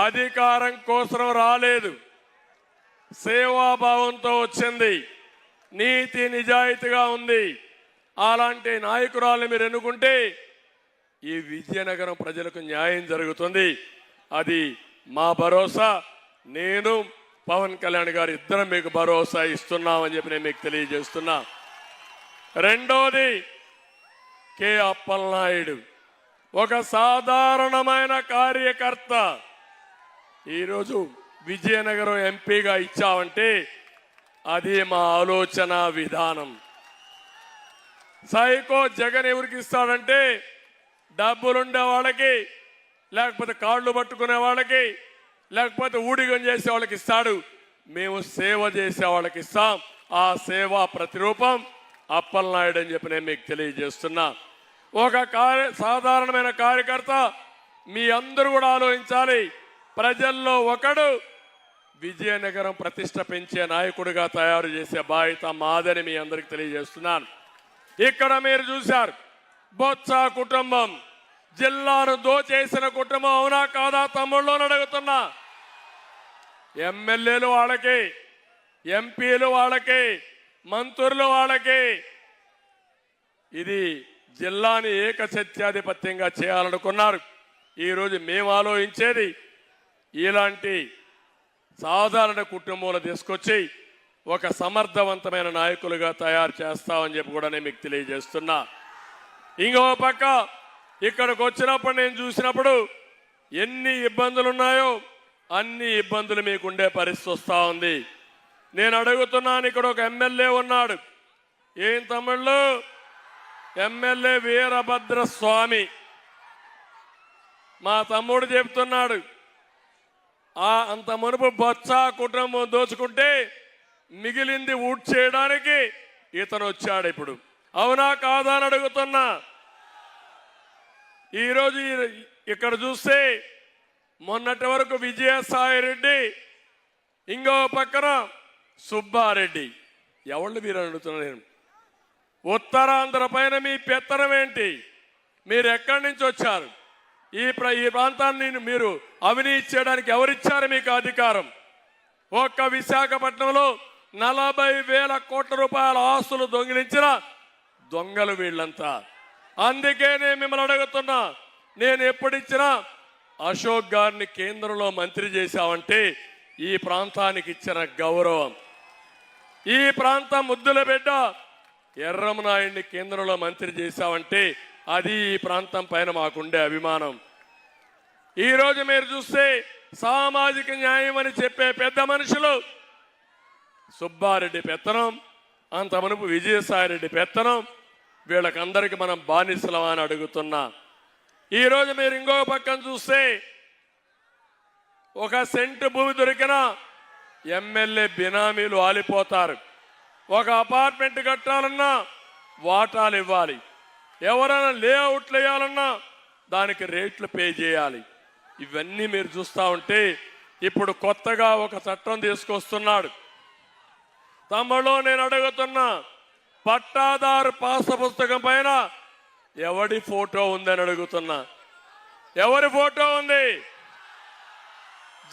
అధికారం కోసం రాలేదు, సేవాభావంతో వచ్చింది, నీతి నిజాయితీగా ఉంది. అలాంటి నాయకురాలు మీరు ఎన్నుకుంటే ఈ విజయనగరం ప్రజలకు న్యాయం జరుగుతుంది. అది మా భరోసా. నేను పవన్ కళ్యాణ్ గారు ఇద్దరం మీకు భరోసా ఇస్తున్నామని చెప్పి నేను మీకు తెలియజేస్తున్నా. రెండోది, కె అప్పలనాయుడు ఒక సాధారణమైన కార్యకర్త. ఈరోజు విజయనగరం ఎంపీగా ఇచ్చామంటే అది మా ఆలోచన విధానం. సైకో జగన్ ఎవరికి ఇస్తాడంటే డబ్బులుండే వాళ్ళకి, లేకపోతే కాళ్ళు పట్టుకునే వాళ్ళకి, లేకపోతే ఊడిగం చేసే వాళ్ళకి ఇస్తాడు. మేము సేవ చేసే వాళ్ళకి ఇస్తాం. ఆ సేవా ప్రతిరూపం అప్పలనాయుడు అని చెప్పి నేను మీకు తెలియజేస్తున్నా. ఒక సాధారణమైన కార్యకర్త మీ అందరూ కూడా ఆలోచించాలి. ప్రజల్లో ఒకడు విజయనగరం ప్రతిష్ట పెంచే నాయకుడిగా తయారు చేసే బాధ్యత మాదని మీ అందరికి తెలియజేస్తున్నాను. ఇక్కడ మీరు చూశారు, బొత్స కుటుంబం జిల్లాను దోచేసిన కుటుంబం, అవునా కాదా తమ్ముళ్ళు అని అడుగుతున్నా. ఎమ్మెల్యేలు వాళ్ళకి, ఎంపీలు వాళ్ళకి, మంత్రులు వాళ్ళకి. ఇది జిల్లాని ఏకసత్యాధిపత్యంగా చేయాలనుకున్నారు. ఈరోజు మేము ఆలోచించేది ఇలాంటి సాధారణ కుటుంబంలో తీసుకొచ్చి ఒక సమర్థవంతమైన నాయకులుగా తయారు చేస్తామని చెప్పి కూడా నేను మీకు తెలియజేస్తున్నా. ఇంకో పక్క ఇక్కడికి వచ్చినప్పుడు నేను చూసినప్పుడు ఎన్ని ఇబ్బందులు ఉన్నాయో అన్ని ఇబ్బందులు మీకుండే పరిస్థితి వస్తూ ఉంది. నేను అడుగుతున్నాను, ఇక్కడ ఒక ఎమ్మెల్యే ఉన్నాడు. ఏం తమ్ముళ్ళు? ఎమ్మెల్యే వీరభద్ర స్వామి. మా తమ్ముడు చెప్తున్నాడు, అంత మునుపు బొత్స కుటుంబం దోచుకుంటే మిగిలింది ఊట్ చేయడానికి ఇతను వచ్చాడు ఇప్పుడు. అవునా కాదా అని అడుగుతున్నా. ఈరోజు ఇక్కడ చూస్తే మొన్నటి వరకు విజయసాయి రెడ్డి, ఇంకో పక్కన సుబ్బారెడ్డి. ఎవళ్ళు మీరు అడుగుతున్నా నేను? ఉత్తరాంధ్ర పైన మీ పెత్తనం ఏంటి? మీరు ఎక్కడి నుంచి వచ్చారు? ఈ ప్రాంతాన్ని మీరు అవినీతి చేయడానికి ఎవరిచ్చారు మీకు అధికారం? ఒక్క విశాఖపట్నంలో 40,000 కోట్ల రూపాయల ఆస్తులు దొంగిలించిన దొంగలు వీళ్ళంతా. అందుకే నేను మిమ్మల్ని అడుగుతున్నా, నేను ఎప్పుడిచ్చినా అశోక్ గారిని కేంద్రంలో మంత్రి చేశావంటే ఈ ప్రాంతానికి ఇచ్చిన గౌరవం. ఈ ప్రాంతం ముద్దుల బిడ్డ ఎర్రమనాయుడిని కేంద్రంలో మంత్రి చేశావంటే అది ఈ ప్రాంతం పైన మాకుండే అభిమానం. ఈరోజు మీరు చూస్తే సామాజిక న్యాయం అని చెప్పే పెద్ద మనుషులు సుబ్బారెడ్డి పెత్తనం, అంత మునుపు విజయసాయిరెడ్డి పెత్తనం, వీళ్ళకందరికీ మనం బానిసలమా అని అడుగుతున్నా. ఈరోజు మీరు ఇంకో పక్కన చూస్తే ఒక సెంటు భూమి దొరికిన ఎమ్మెల్యే బినామీలు ఆలిపోతారు. ఒక అపార్ట్మెంట్ కట్టాలన్నా వాటాలు ఇవ్వాలి, ఎవరైనా లేఅవుట్లు వేయాలన్నా దానికి రేట్లు పే చేయాలి. ఇవన్నీ మీరు చూస్తూ ఉంటే ఇప్పుడు కొత్తగా ఒక చట్టం తీసుకొస్తున్నాడు. తమలో నేను అడుగుతున్నా, పట్టాదారు పాస్ పుస్తకం పైన ఎవడి ఫోటో ఉందని అడుగుతున్నా. ఎవరి ఫోటో ఉంది?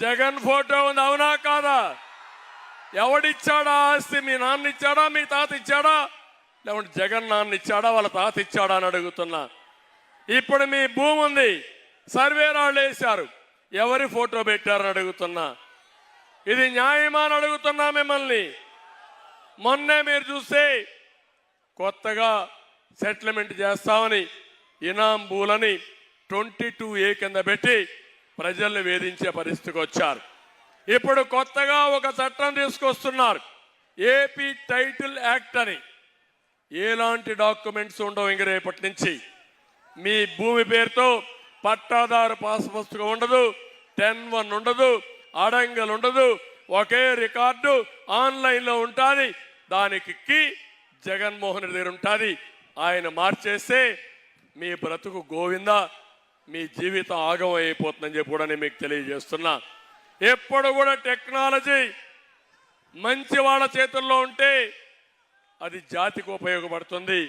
జగన్ ఫోటో ఉంది, అవునా కాదా? ఎవడిచ్చాడా ఆస్తి? మీ నాన్న ఇచ్చాడా, మీ తాత ఇచ్చాడా, లేకుంటే జగన్ నాన్న ఇచ్చాడా, వాళ్ళ తాత ఇచ్చాడా అని అడుగుతున్నా. ఇప్పుడు మీ భూమి ఉంది, సర్వే రాళ్ళు వేశారు, ఎవరి ఫోటో పెట్టారని అడుగుతున్నా. ఇది న్యాయమా అని అడుగుతున్నా మిమ్మల్ని. మొన్నే మీరు చూస్తే కొత్తగా సెటిల్మెంట్ చేస్తామని ఇనాం భూలని 22A కింద పెట్టి ప్రజల్ని వేధించే పరిస్థితికి వచ్చారు. ఇప్పుడు కొత్తగా ఒక చట్టం తీసుకొస్తున్నారు, ఏపీ టైటిల్ యాక్ట్ అని. ఎలాంటి డాక్యుమెంట్స్ ఉండవు ఇంక రేపటి నుంచి. మీ భూమి పేరుతో పట్టాదారు పాస్ పుస్తకం ఉండదు, 10-1 ఉండదు, అడంగల్ ఉండదు, ఒకే రికార్డు ఆన్లైన్లో ఉంటుంది. దానికి జగన్మోహన్ రెడ్డి దగ్గర ఉంటుంది. ఆయన మార్చేస్తే మీ బ్రతుకు గోవిందా, మీ జీవితం ఆగమం అయిపోతుందని చెప్పి కూడా నేను మీకు తెలియజేస్తున్నా. ఎప్పుడు కూడా టెక్నాలజీ మంచి వాళ్ళ చేతుల్లో ఉంటే అది జాతికి ఉపయోగపడుతుంది,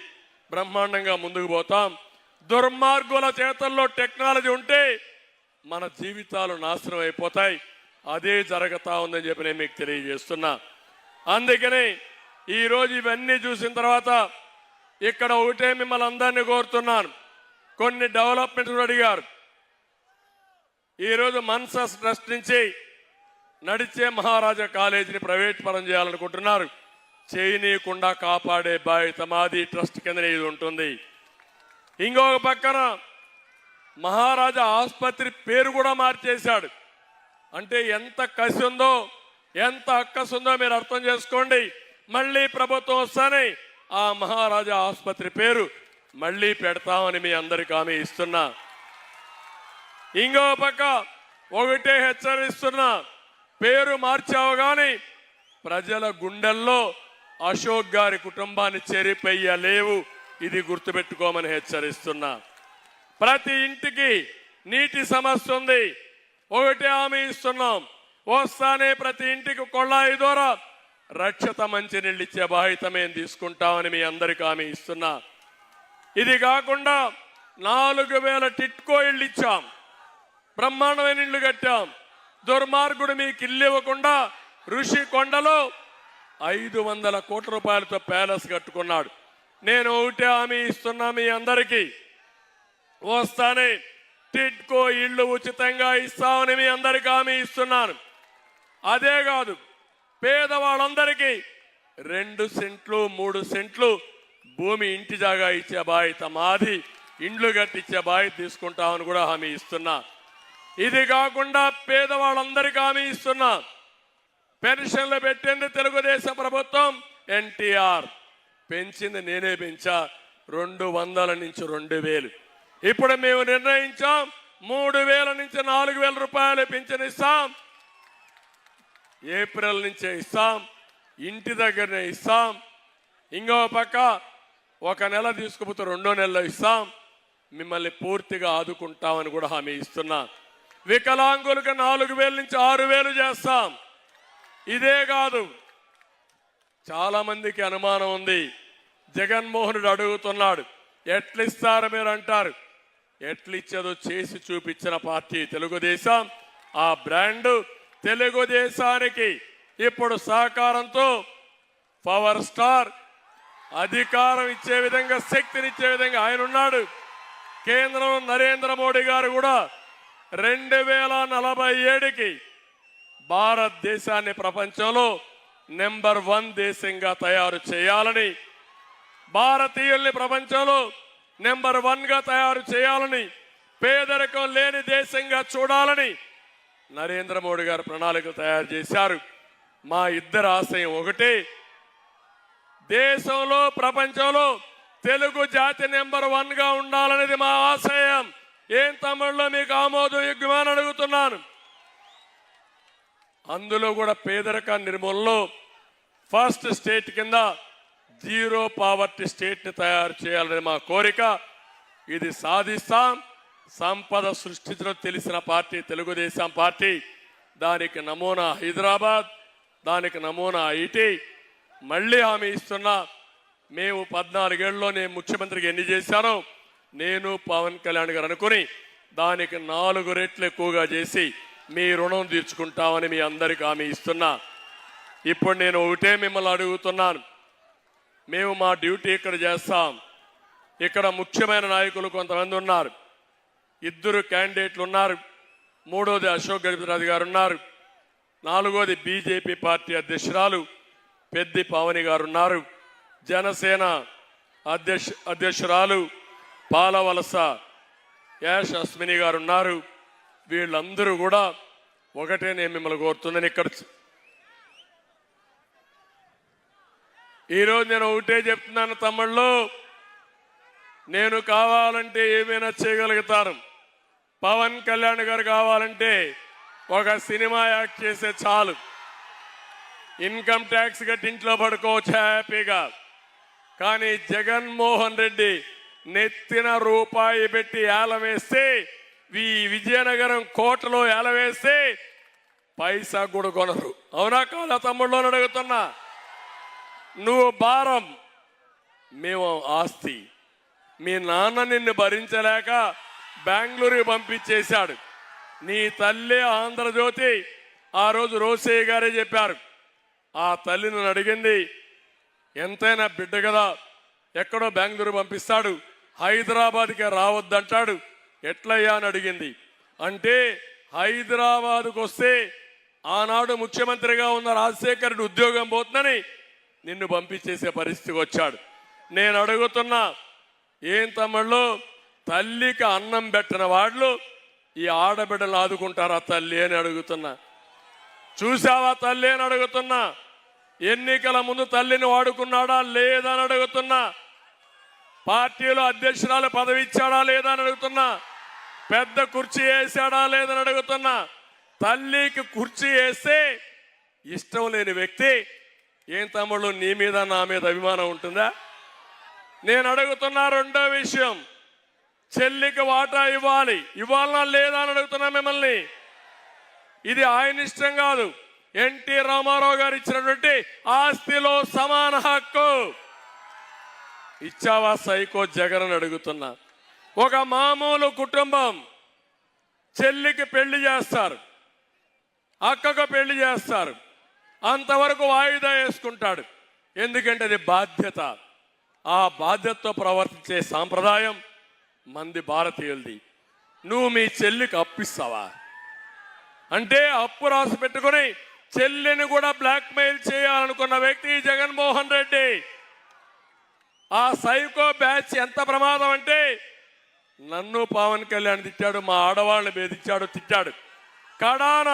బ్రహ్మాండంగా ముందుకు పోతాం. దుర్మార్గుల చేతుల్లో టెక్నాలజీ ఉంటే మన జీవితాలు నాశనం అయిపోతాయి. అదే జరుగుతా ఉందని చెప్పి నేను మీకు తెలియజేస్తున్నా. అందుకని ఈరోజు ఇవన్నీ చూసిన తర్వాత ఇక్కడ ఒకటే మిమ్మల్ని అందరినీ కోరుతున్నాను. కొన్ని డెవలప్మెంట్స్ అడిగారు. ఈరోజు మన్సస్ ట్రస్ట్ నుంచి నడిచే మహారాజా కాలేజీని ప్రైవేట్ పరం చేయాలనుకుంటున్నారు. చేయనీయకుండా కాపాడే బాధ్యత మాది, ట్రస్ట్ కింద ఇది ఉంటుంది. ఇంకొక పక్కన మహారాజా ఆసుపత్రి పేరు కూడా మార్చేశాడు. అంటే ఎంత కసి ఉందో, ఎంత అక్కసు ఉందో మీరు అర్థం చేసుకోండి. మళ్ళీ ప్రభుత్వం వస్తానే ఆ మహారాజా ఆసుపత్రి పేరు మళ్ళీ పెడతామని మీ అందరికి హామీ ఇస్తున్నా. ఇంకో పక్క ఒకటే హెచ్చరిస్తున్నా, పేరు మార్చావు కానీ ప్రజల గుండెల్లో అశోక్ గారి కుటుంబాన్ని చెరిపెయ్యలేవు, ఇది గుర్తుపెట్టుకోమని హెచ్చరిస్తున్నా. ప్రతి ఇంటికి నీటి సమస్య ఉంది, ఒకటే హామీ ఇస్తున్నాం, వస్తానే ప్రతి ఇంటికి కొళ్ళాయి ద్వారా రక్షిత మంచినీళ్ళు ఇచ్చే బాధ్యత మేము తీసుకుంటామని మీ అందరికి హామీ ఇస్తున్నా. ఇది కాకుండా 4000 టిట్కో ఇళ్ళు ఇచ్చాం, బ్రహ్మాండమైన ఇళ్ళు కట్టాం. దుర్మార్గుడు మీకు ఇల్లు ఇవ్వకుండా ఋషి కొండలో 500 కోట్ల రూపాయలతో ప్యాలెస్ కట్టుకున్నాడు. నేను ఒకటే హామీ ఇస్తున్నా మీ అందరికీ, వస్తానే టిట్కో ఇళ్ళు ఉచితంగా ఇస్తామని మీ అందరికీ హామీ ఇస్తున్నాను. అదే కాదు, పేదవాళ్ళందరికీ 2 సెంట్లు 3 సెంట్లు భూమి ఇంటి జాగా ఇచ్చే బాధ్యత మాది, ఇండ్లు కట్టించే బాధ్యత తీసుకుంటామని కూడా హామీ ఇస్తున్నా. ఇది కాకుండా పేదవాళ్ళందరికీ హామీ ఇస్తున్నా, పెన్షన్లు పెట్టింది తెలుగుదేశం ప్రభుత్వం, ఎన్టీఆర్ పెంచింది నేనే పెంచా, 200 నుంచి 2000. ఇప్పుడు మేము నిర్ణయించాం 3000 నుంచి 4000 రూపాయలు పింఛన్ ఇస్తాం, ఏప్రిల్ నుంచే ఇస్తాం, ఇంటి దగ్గరనే ఇస్తాం. ఇంకో పక్క 1 నెల తీసుకుపోతే 2వ నెలలో ఇస్తాం, మిమ్మల్ని పూర్తిగా ఆదుకుంటామని కూడా హామీ ఇస్తున్నా. వికలాంగులకు 4000 నుంచి 6000 చేస్తాం. ఇదే కాదు, చాలా మందికి అనుమానం ఉంది, జగన్మోహన్ రెడ్డి అడుగుతున్నాడు ఎట్లిస్తారు మీరు అంటారు, ఎట్లిచ్చేదో చేసి చూపించిన పార్టీ తెలుగుదేశం. ఆ బ్రాండ్ తెలుగుదేశానికి ఇప్పుడు సహకారంతో పవర్ స్టార్ అధికారం ఇచ్చే విధంగా, శక్తినిచ్చే విధంగా ఆయన ఉన్నాడు. కేంద్రంలో నరేంద్ర మోడీ గారు కూడా 2047కి భారతదేశాన్ని ప్రపంచంలో నెంబర్ 1 దేశంగా తయారు చేయాలని, భారతీయుల్ని ప్రపంచంలో నెంబర్ 1గా తయారు చేయాలని, పేదరికం లేని దేశంగా చూడాలని నరేంద్ర మోడీ గారు ప్రణాళికలు తయారు చేశారు. మా ఇద్దరు ఆశయం ఒకటే, దేశంలో ప్రపంచంలో తెలుగు జాతి నెంబర్ 1గా ఉండాలనేది మా ఆశయం. ఏం తమిళలో మీకు ఆమోదయోగ్యమని అడుగుతున్నాను. అందులో కూడా పేదరిక నిర్మూలనలో ఫస్ట్ స్టేట్ కింద 0 పావర్టీ స్టేట్ని తయారు చేయాలని మా కోరిక. ఇది సాధిస్తాం. సంపద సృష్టించడం తెలిసిన పార్టీ తెలుగుదేశం పార్టీ. దానికి నమూనా హైదరాబాద్, దానికి నమూనా ఐటీ. మళ్ళీ హామీ ఇస్తున్నా, మేము 14 ఏళ్ళలో నేను ముఖ్యమంత్రికి ఎన్ని చేశానో నేను పవన్ కళ్యాణ్ గారు అనుకుని దానికి 4 రెట్లు ఎక్కువగా చేసి మీ రుణం తీర్చుకుంటామని మీ అందరికి హామీ ఇస్తున్నా. ఇప్పుడు నేను ఒకటే మిమ్మల్ని అడుగుతున్నాను, మేము మా డ్యూటీ ఇక్కడ చేస్తాం. ఇక్కడ ముఖ్యమైన నాయకులు కొంతమంది ఉన్నారు, 2 క్యాండిడేట్లు ఉన్నారు. 3వది అశోక్ గజపతిరాజు గారు ఉన్నారు. 4వది బీజేపీ పార్టీ అధ్యక్షురాలు పెద్ది పావని గారు ఉన్నారు. జనసేన అధ్యక్షురాలు పాలవలస యాష్ అస్మిని గారు ఉన్నారు. వీళ్ళందరూ కూడా ఒకటే నేను మిమ్మల్ని కోరుతుందని, ఇక్కడ ఈరోజు నేను ఒకటే చెప్తున్నాను తమ్ముళ్ళు, నేను కావాలంటే ఏమైనా చేయగలుగుతాను. పవన్ కళ్యాణ్ గారు కావాలంటే ఒక సినిమా యాక్ట్ చేసే చాలు, ఇన్కమ్ ట్యాక్స్ కట్టి ఇంట్లో పడుకోవచ్చు హ్యాపీగా. కానీ జగన్మోహన్ రెడ్డి నెత్తిన రూపాయి పెట్టి ఏలం వేస్తే, ఈ విజయనగరం కోటలో ఏలం వేస్తే పైసా కూడా కొనరు. అవునా కాదా తమ్ముళ్ళు అని అడుగుతున్నా. నువ్వు భారం, మేము ఆస్తి. మీ నాన్న నిన్ను భరించలేక బెంగళూరుకి పంపించేశాడు. నీ తల్లి ఆంధ్రజ్యోతి ఆ రోజు రోసయ్య గారే చెప్పారు. ఆ తల్లి నన్ను అడిగింది, ఎంతైనా బిడ్డ కదా, ఎక్కడో బెంగళూరు పంపిస్తాడు, హైదరాబాద్కే రావద్దంటాడు, ఎట్లయ్యా అని అడిగింది. అంటే హైదరాబాద్కు వస్తే ఆనాడు ముఖ్యమంత్రిగా ఉన్న రాజశేఖర్ రెడ్డి ఉద్యోగం పోతుందని నిన్ను పంపించేసే పరిస్థితికి వచ్చాడు. నేను అడుగుతున్నా, ఏం తమ్ముళ్ళు, తల్లికి అన్నం పెట్టిన వాళ్ళు ఈ ఆడబిడ్డలు ఆదుకుంటారా తల్లి అని అడుగుతున్నా. చూసావా తల్లి అని అడుగుతున్నా. ఎన్నికల ముందు తల్లిని వాడుకున్నాడా లేదా అని అడుగుతున్నా. పార్టీలో అధ్యక్షురాలు పదవి ఇచ్చాడా లేదా అని అడుగుతున్నా. పెద్ద కుర్చీ వేసాడా లేదని అడుగుతున్నా. తల్లికి కుర్చీ వేస్తే ఇష్టం లేని వ్యక్తి ఏం తమ్ముళ్ళు నీ మీద నా మీద అభిమానం ఉంటుందా? నేను అడుగుతున్నా రెండో విషయం, చెల్లికి వాటా ఇవ్వాలనా లేదా అని అడుగుతున్నా మిమ్మల్ని. ఇది ఆయన ఇష్టం కాదు, ఎన్టీ రామారావు గారు ఇచ్చినటువంటి ఆస్తిలో సమాన హక్కు ఇచ్చావా సైకో జగన్ అని అడుగుతున్నా. ఒక మామూలు కుటుంబం చెల్లికి పెళ్లి చేస్తారు, అక్కకు పెళ్లి చేస్తారు, అంతవరకు వాయిదా వేసుకుంటాడు. ఎందుకంటే అది బాధ్యత. ఆ బాధ్యతతో ప్రవర్తించే సాంప్రదాయం మంది భారతీయులది. నువ్వు మీ చెల్లికి అప్పిస్తావా అంటే అప్పు రాసి పెట్టుకుని చెల్లిని కూడా బ్లాక్మెయిల్ చేయాలనుకున్న వ్యక్తి జగన్మోహన్ రెడ్డి. ఆ సైకో బ్యాచ్ ఎంత ప్రమాదం అంటే నన్ను పవన్ కళ్యాణ్ తిట్టాడు, మా ఆడవాళ్ళని బెదిరించాడు, తిట్టాడు. కడాన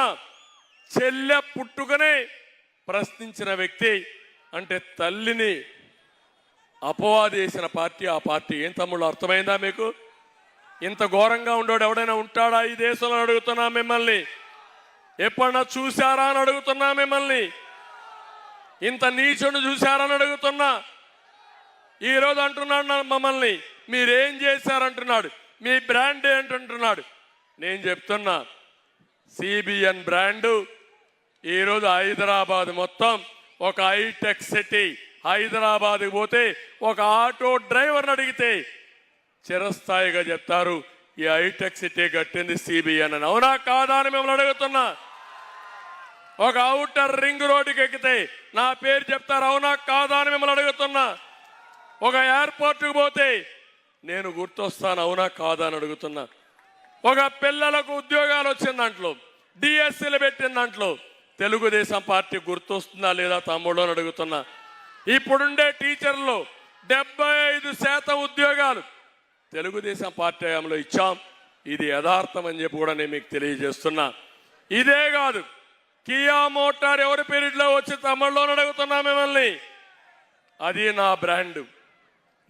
చెల్లె పుట్టుకనే ప్రశ్నించిన వ్యక్తి అంటే తల్లిని అపవాది వేసిన పార్టీ ఆ పార్టీ. ఏం తమ్ముళ్ళు అర్థమైందా మీకు? ఇంత ఘోరంగా ఉండేవాడు ఎవడైనా ఉంటాడా ఈ దేశంలో అడుగుతున్నా మిమ్మల్ని. ఎప్పుడన్నా చూశారా అని అడుగుతున్నా మిమ్మల్ని. ఇంత నీచుని చూశారని అడుగుతున్నా. ఈరోజు అంటున్నాడు మమ్మల్ని మీరేం చేశారంటున్నాడు, మీ బ్రాండ్ ఏంటంటున్నాడు. నేను చెప్తున్నా సిబిఎన్ బ్రాండు ఈరోజు హైదరాబాద్ మొత్తం ఒక హైటెక్ సిటీ. హైదరాబాద్కి పోతే ఒక ఆటో డ్రైవర్ని అడిగితే చిరస్థాయిగా చెప్తారు ఈ హైటెక్ సిటీ కట్టింది సిబిఎన్ అని. అవునా కాదా అని మిమ్మల్ని అడుగుతున్నా. ఒక ఔటర్ రింగ్ రోడ్డుకి ఎక్కితే నా పేరు చెప్తారు, అవునా కాదా అని మిమ్మల్ని అడుగుతున్నా. ఒక ఎయిర్పోర్ట్కి పోతే నేను గుర్తొస్తాను, అవునా కాదా అని అడుగుతున్నా. ఒక పిల్లలకు ఉద్యోగాలు వచ్చిన దాంట్లో డిఎస్సీలు పెట్టిన దాంట్లో తెలుగుదేశం పార్టీ గుర్తొస్తుందా లేదా తమ్ముడు అని అడుగుతున్నా. ఇప్పుడుండే టీచర్లు 75% ఉద్యోగాలు తెలుగుదేశం పార్టీ హయాంలో ఇచ్చాం. ఇది యథార్థం అని చెప్పి కూడా నేను మీకు తెలియజేస్తున్నా. ఇదే కాదు, కియా మోటార్ ఎవరి పీరియడ్లో వచ్చి తమ్ముళ్ళు అడుగుతున్నా మిమ్మల్ని. అది నా బ్రాండు.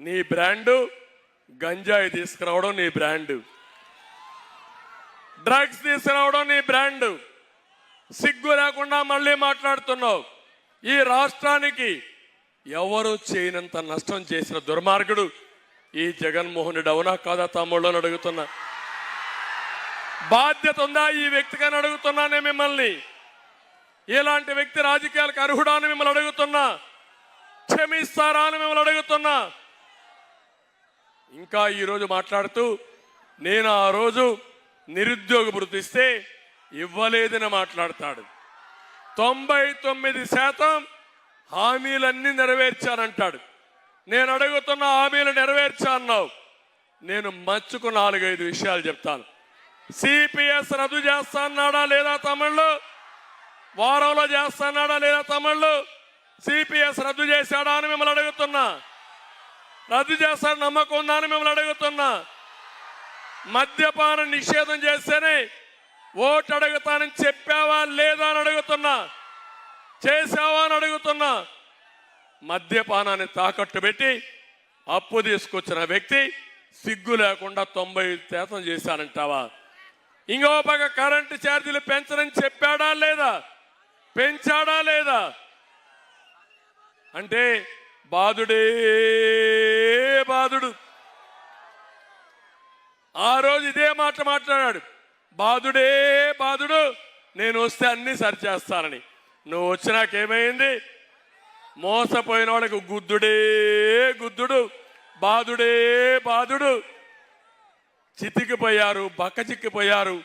నీ బ్రాండు గంజాయి తీసుకురావడం నీ బ్రాండు, డ్రగ్స్ తీసుకురావడం నీ బ్రాండు. సిగ్గు లేకుండా మళ్ళీ మాట్లాడుతున్నావు. ఈ రాష్ట్రానికి ఎవరు చేయనంత నష్టం చేసిన దుర్మార్గుడు ఈ జగన్మోహన్ రెడ్డి. అవునా కాదా తమ్ముళ్ళు అని అడుగుతున్నా. బాధ్యత ఉందా ఈ వ్యక్తికి అని అడుగుతున్నానే మిమ్మల్ని. ఇలాంటి వ్యక్తి రాజకీయాలకు అర్హుడా అని మిమ్మల్ని అడుగుతున్నా. క్షమిస్తారా అని మిమ్మల్ని అడుగుతున్నా. ఇంకా ఈరోజు మాట్లాడుతూ నేను ఆ రోజు నిరుద్యోగ భృతి ఇస్తే ఇవ్వలేదని మాట్లాడతాడు. 99% హామీలన్నీ నెరవేర్చానంటాడు. నేను అడుగుతున్న హామీలు నెరవేర్చా అన్నావు. నేను మచ్చుకు 4-5 విషయాలు చెప్తాను. సిపిఎస్ రద్దు చేస్తా అన్నాడా లేదా తమిళ్లు? వారంలో చేస్తా అన్నాడా లేదా తమిళ్లు? సిపిఎస్ రద్దు చేశాడా అని మిమ్మల్ని అడుగుతున్నా. రద్దు చేస్తాడు నమ్మకం ఉందా అని మిమ్మల్ని అడుగుతున్నా. మద్యపాన నిషేధం చేస్తేనే ఓటు అడుగుతానని చెప్పావా లేదా అని అడుగుతున్నా. చేశావా అని అడుగుతున్నా. మద్యపానాన్ని తాకట్టు పెట్టి అప్పు తీసుకొచ్చిన వ్యక్తి సిగ్గు లేకుండా 90% చేశానంటావా? ఇంకో పక్క కరెంటు ఛార్జీలు పెంచనని చెప్పాడా లేదా? పెంచాడా లేదా? అంటే బాధుడే బాధుడు. ఆ రోజు ఇదే మాట మాట్లాడాడు, బాధుడే బాధుడు, నేను వస్తే అన్ని సరిచేస్తానని. నువ్వు వచ్చినాకేమైంది? మోసపోయిన వాళ్ళకి గుద్దుడే గుద్దుడు, బాధుడే బాధుడు. చితికిపోయారు, బక్కచిక్కిపోయారు.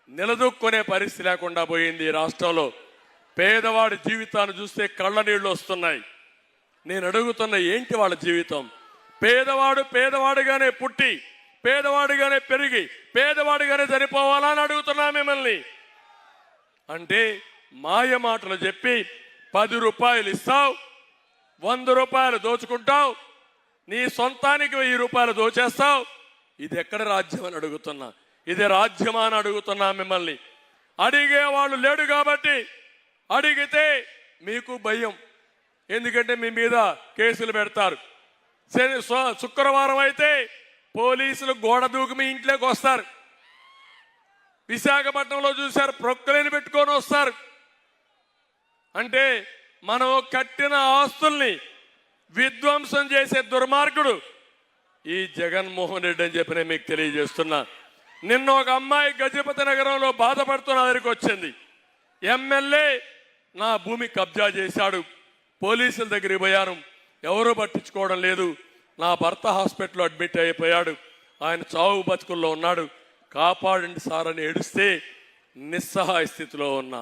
నిలదొక్కునే పరిస్థితి లేకుండా పోయింది ఈ రాష్ట్రంలో. పేదవాడి జీవితాన్ని చూస్తే కళ్ళ నీళ్లు వస్తున్నాయి. నేను అడుగుతున్న ఏంటి వాళ్ళ జీవితం? పేదవాడు పేదవాడిగానే పుట్టి పేదవాడిగానే పెరిగి పేదవాడిగానే చనిపోవాలా అని అడుగుతున్నా మిమ్మల్ని. అంటే మాయ మాటలు చెప్పి 10 రూపాయలు ఇస్తావు, 100 రూపాయలు దోచుకుంటావు, నీ సొంతానికి 1000 రూపాయలు దోచేస్తావు. ఇది ఎక్కడ రాజ్యం అని అడుగుతున్నా. ఇది రాజ్యమా అని అడుగుతున్నా మిమ్మల్ని. అడిగేవాళ్ళు లేడు కాబట్టి, అడిగితే మీకు భయం, ఎందుకంటే మీ మీద కేసులు పెడతారు. శుక్రవారం అయితే పోలీసులు గోడ దూకి మీ ఇంట్లోకి వస్తారు. విశాఖపట్నంలో చూశారు, ప్రొక్కలేని పెట్టుకొని వస్తారు. అంటే మనం కట్టిన ఆస్తుల్ని విధ్వంసం చేసే దుర్మార్గుడు ఈ జగన్మోహన్ రెడ్డి అని చెప్పి నేను మీకు తెలియజేస్తున్నా. నిన్న ఒక అమ్మాయి గజపతి నగరంలో బాధపడుతున్న దగ్గరికి వచ్చింది. ఎమ్మెల్యే నా భూమి కబ్జా చేశాడు, పోలీసుల దగ్గరికి పోయాను, ఎవరూ పట్టించుకోవడం లేదు, నా భర్త హాస్పిటల్లో అడ్మిట్ అయిపోయాడు, ఆయన చావు బతుకుల్లో ఉన్నాడు, కాపాడండి సార్ అని ఏడుస్తే నిస్సహాయ స్థితిలో ఉన్నా.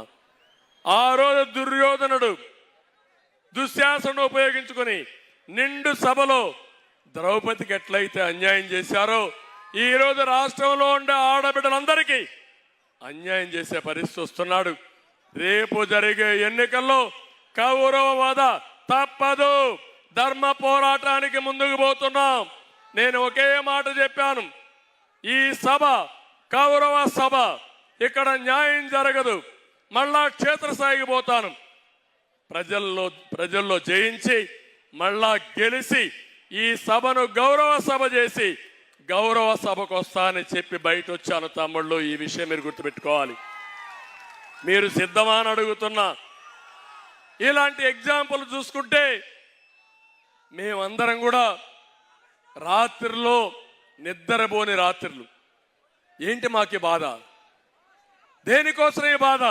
ఆ రోజు దుర్యోధనుడు దుశ్శాసనం ఉపయోగించుకొని నిండు సభలో ద్రౌపదికి ఎట్లయితే అన్యాయం చేశారో ఈరోజు రాష్ట్రంలో ఉండే ఆడబిడ్డలందరికీ అన్యాయం చేసే పరిస్థితి వస్తున్నాడు. రేపు జరిగే ఎన్నికల్లో కౌరవవాద తప్పదు, ధర్మ పోరాటానికి ముందుకు పోతున్నాం. నేను ఒకే మాట చెప్పాను, ఈ సభ కౌరవ సభ, ఇక్కడ న్యాయం జరగదు, మళ్ళా క్షేత్రస్థాయికి పోతాను, ప్రజల్లో జయించి మళ్ళా గెలిచి ఈ సభను గౌరవ సభ చేసి గౌరవ సభకు వస్తానని చెప్పి బయట వచ్చాను. తమ్ముళ్ళు, ఈ విషయం మీరు గుర్తుపెట్టుకోవాలి. మీరు సిద్ధమా అని అడుగుతున్నా. ఇలాంటి ఎగ్జాంపుల్ చూసుకుంటే మేమందరం కూడా రాత్రిలో నిద్రపోని రాత్రులు. ఏంటి మాకి బాధ? దేనికోసం ఈ బాధ?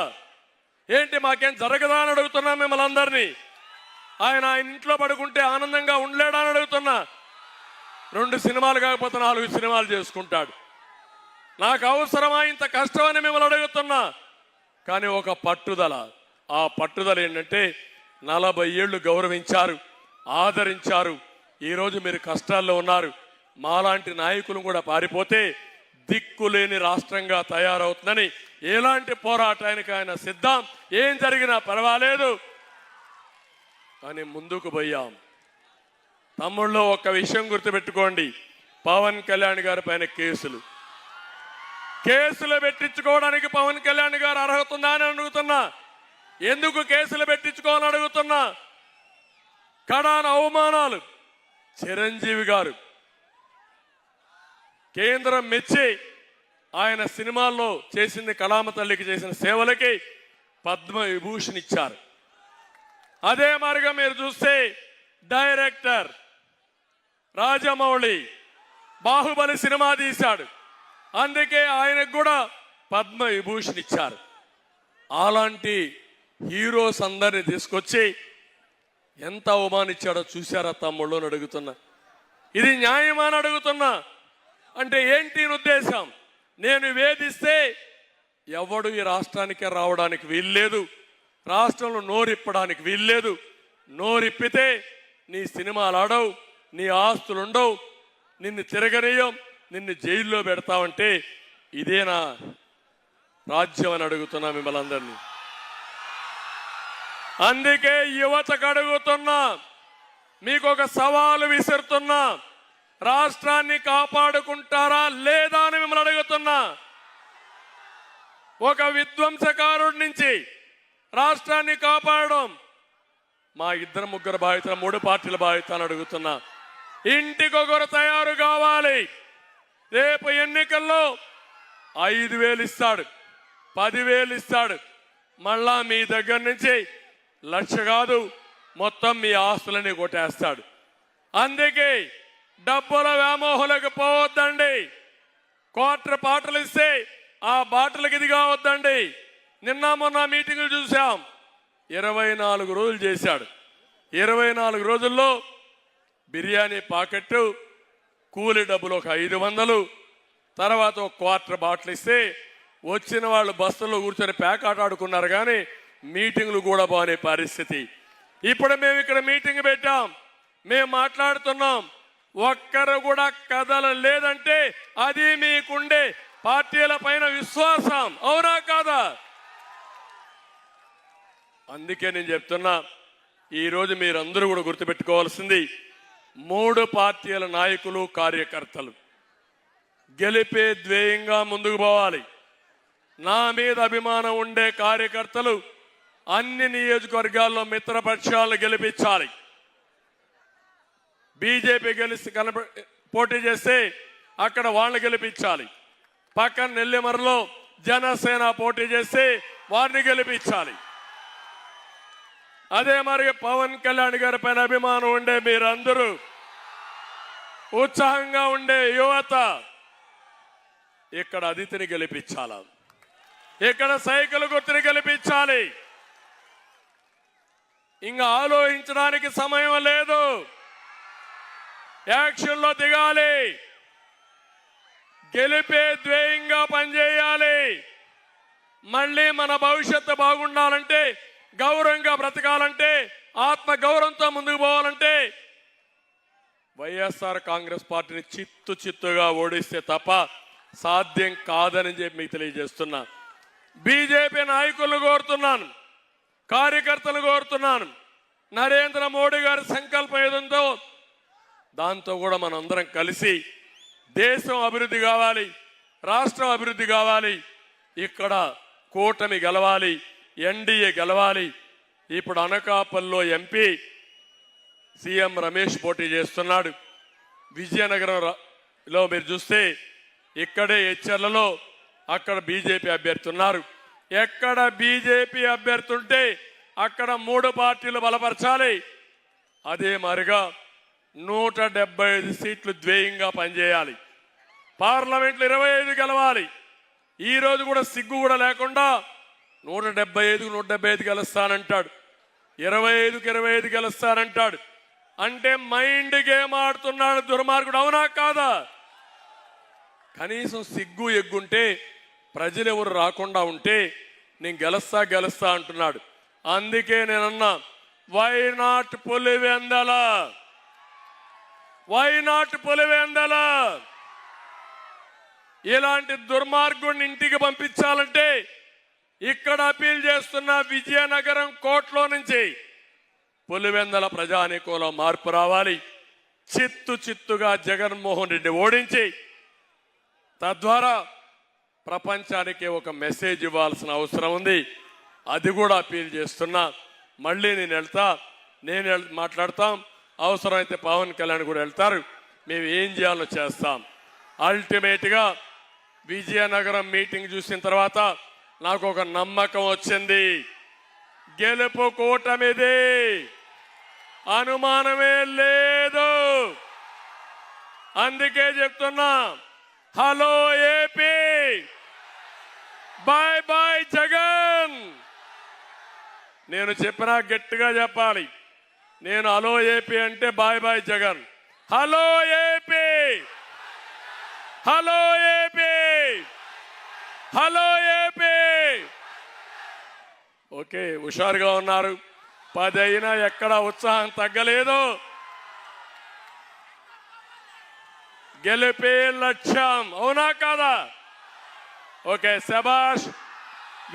ఏంటి మాకేం జరగదా అని అడుగుతున్నా మిమ్మల్ని అందరినీ. ఆయన ఇంట్లో పడుకుంటే ఆనందంగా ఉండలేడా అని అడుగుతున్నా. 2 సినిమాలు కాకపోతే 4 సినిమాలు చేసుకుంటాడు. నాకు అవసరమా ఇంత కష్టం అని మిమ్మల్ని అడుగుతున్నా. కానీ ఒక పట్టుదల, ఆ పట్టుదల ఏంటంటే 40 ఏళ్ళు గౌరవించారు, ఆదరించారు. ఈరోజు మీరు కష్టాల్లో ఉన్నారు. మాలాంటి నాయకులు కూడా పారిపోతే దిక్కులేని రాష్ట్రంగా తయారవుతుందని ఎలాంటి పోరాటానికి ఆయన సిద్ధం. ఏం జరిగినా పర్వాలేదు అని ముందుకు పోయాం. తమ్ముళ్ళు, ఒక్క విషయం గుర్తుపెట్టుకోండి, పవన్ కళ్యాణ్ గారి పైన కేసులు పెట్టించుకోవడానికి పవన్ కళ్యాణ్ గారు అర్హత ఉందా అని అడుగుతున్నా. ఎందుకు కేసులు పెట్టించుకోవాలని అడుగుతున్నా. కడాన అవమానాలు. చిరంజీవి గారు కేంద్రం మెచ్చి ఆయన సినిమాల్లో చేసింది, కళామ తల్లికి చేసిన సేవలకి పద్మ విభూషణ్ ఇచ్చారు. అదే మాదిరిగా మీరు చూస్తే డైరెక్టర్ రాజమౌళి బాహుబలి సినిమా తీశాడు, అందుకే ఆయనకు కూడా పద్మ విభూషణ్ ఇచ్చారు. అలాంటి హీరోస్ అందరిని తీసుకొచ్చి ఎంత అవమానించాడో చూశారా తమ్ముళ్ళు అని అడుగుతున్నా. ఇది న్యాయమా అని అడుగుతున్నా. అంటే ఏంటి ఉద్దేశం? నేను వేధిస్తే ఎవడు ఈ రాష్ట్రానికి రావడానికి వీల్లేదు, రాష్ట్రంలో నోరిప్పడానికి వీల్లేదు. నోరిప్పితే నీ సినిమాలు ఆడవు, నీ ఆస్తులు ఉండవు, నిన్ను తిరగనీయం, నిన్ను జైల్లో పెడతావంటే ఇదేనా రాజ్యం అని అడుగుతున్నా మిమ్మల్ని అందరినీ. అందుకే యువతకు అడుగుతున్నా, మీకు ఒక సవాలు విసురుతున్నా, రాష్ట్రాన్ని కాపాడుకుంటారా లేదా అని మిమ్మల్ని అడుగుతున్నా. ఒక విధ్వంసకారుడి నుంచి రాష్ట్రాన్ని కాపాడడం మా 2-3 బాధ్యత, 3 పార్టీల బాధ్యత అని అడుగుతున్నా. ఇంటికొకరు తయారు కావాలి. రేపు ఎన్నికల్లో 5,000 ఇస్తాడు, 10,000 ఇస్తాడు, మళ్ళా మీ దగ్గర నుంచి 1,00,000 కాదు, మొత్తం మీ ఆస్తులని కొట్టేస్తాడు. అందుకే డబ్బుల వ్యామోహాలకు పోవద్దండి. క్వార్టర్ బాటలు ఇస్తే ఆ బాటలకు ఇది కావద్దండి. నిన్న మొన్న మీటింగులు చూసాం, 24 రోజులు చేశాడు. 24 రోజుల్లో బిర్యానీ పాకెట్టు, కూలి డబ్బులు ఒక 500, తర్వాత ఒక క్వార్టర్ బాటిల్ ఇస్తే వచ్చిన వాళ్ళు బస్సులో కూర్చొని పేకాట ఆడుకున్నారు. కానీ మీటింగులు కూడా బాగానే పరిస్థితి. ఇప్పుడు మేము ఇక్కడ మీటింగ్ పెట్టాం, మేము మాట్లాడుతున్నాం, ఒక్కరు కూడా కథలు లేదంటే అది మీకుండే పార్టీల పైన విశ్వాసం, అవునా కాదా? అందుకే నేను చెప్తున్నా, ఈరోజు మీరందరూ కూడా గుర్తుపెట్టుకోవాల్సింది, 3 పార్టీల నాయకులు, కార్యకర్తలు గెలిపే ధ్యేయంగా ముందుకు పోవాలి. నా మీద అభిమానం ఉండే కార్యకర్తలు అన్ని నియోజకవర్గాల్లో మిత్రపక్షాలను గెలిపించాలి. బీజేపీ పోటీ చేస్తే అక్కడ వాళ్ళని గెలిపించాలి. పక్కన నెల్లిమరలో జనసేన పోటీ చేస్తే వారిని గెలిపించాలి. అదే మరి పవన్ కళ్యాణ్ గారి పైన అభిమానం ఉండే మీరందరూ, ఉత్సాహంగా ఉండే యువత ఇక్కడ అదితిని గెలిపించాలి, ఇక్కడ సైకిల్ గుర్తుని గెలిపించాలి. ఇంకా ఆలోచించడానికి సమయం లేదు, యాక్షన్లో దిగాలి. గెలిపే ధ్యేయంగా పనిచేయాలి. మళ్ళీ మన భవిష్యత్తు బాగుండాలంటే, గౌరవంగా బ్రతకాలంటే, ఆత్మ గౌరవంతో ముందుకు పోవాలంటే వైఎస్ఆర్ కాంగ్రెస్ పార్టీని చిత్తుగా ఓడిస్తే తప్ప సాధ్యం కాదని చెప్పి మీకు తెలియజేస్తున్నా. బీజేపీ నాయకులను కోరుతున్నాను, కార్యకర్తలు కోరుతున్నాను, నరేంద్ర మోడీ గారి సంకల్పం ఏదంతో దాంతో కూడా మనందరం కలిసి దేశం అభివృద్ధి కావాలి, రాష్ట్రం అభివృద్ధి కావాలి, ఇక్కడ కూటమి గెలవాలి, ఎన్డీఏ గెలవాలి. ఇప్పుడు అనకాపల్లిలో ఎంపీ సీఎం రమేష్ పోటీ చేస్తున్నాడు. విజయనగరంలో మీరు చూస్తే ఇక్కడే హెచ్చర్లలో అక్కడ బీజేపీ అభ్యర్థి ఉన్నారు. ఎక్కడ బీజేపీ అభ్యర్థి ఉంటే అక్కడ 3 పార్టీలు బలపరచాలి. అదే మరిగా 175 సీట్లు ధ్యేయంగా పనిచేయాలి. పార్లమెంట్లు 25 గెలవాలి. ఈ రోజు కూడా సిగ్గు కూడా లేకుండా 175కు 175 గెలుస్తానంటాడు, 25కు 25 గెలుస్తానంటాడు. అంటే మైండ్ గేమ్ ఆడుతున్నాడు దుర్మార్గుడు. అవునా కాదా? కనీసం సిగ్గు ఎగ్గుంటే, ప్రజలు ఎవరు రాకుండా ఉంటే నేను గెలుస్తా అంటున్నాడు. అందుకే నేనన్నా, why not Pulivendula, why not Pulivendula? ఇలాంటి దుర్మార్గుడిని ఇంటికి పంపించాలంటే ఇక్కడ అపీల్ చేస్తున్న విజయనగరం కోర్టులో నుంచి పులివెందల ప్రజానీకంలో మార్పు రావాలి. చిత్తుగా జగన్మోహన్ రెడ్డి ఓడించి తద్వారా ప్రపంచానికి ఒక మెసేజ్ ఇవ్వాల్సిన అవసరం ఉంది. అది కూడా అపీల్ చేస్తున్నా. మళ్ళీ నేను మాట్లాడతాం. అవసరమైతే పవన్ కళ్యాణ్ కూడా వెళ్తారు. మేము ఏం చేయాలో చేస్తాం. అల్టిమేట్గా విజయనగరం మీటింగ్ చూసిన తర్వాత నాకు ఒక నమ్మకం వచ్చింది. గెలుపు కూటమిది, అనుమానమే లేదు. అందుకే చెప్తున్నా, hello AP, bye bye Jagan. నేను చెప్పినా గట్టిగా చెప్పాలి. నేను హలో ఏపీ అంటే bye bye Jagan. Hello AP, hello AP, hello AP. Okay, హుషారుగా ఉన్నారు. 10 అయినా ఎక్కడ ఉత్సాహం తగ్గలేదు. గెలిపే లక్ష్యం. అవునా కాదా? ఓకే, శబాష్.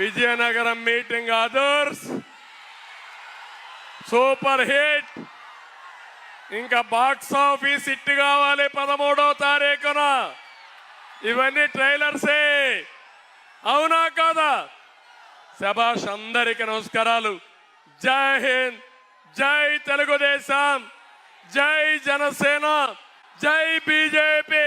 Vizianagaram meeting others super hit. ఇంకా బాక్స్ ఆఫీస్ హిట్ కావాలి 13వ తారీఖున. ఇవన్నీ ట్రైలర్సే. అవునా కాదా? శబాష్. అందరికీ నమస్కారాలు. జై హింద్, జై తెలుగుదేశం, జై జనసేన, జై బీజేపీ.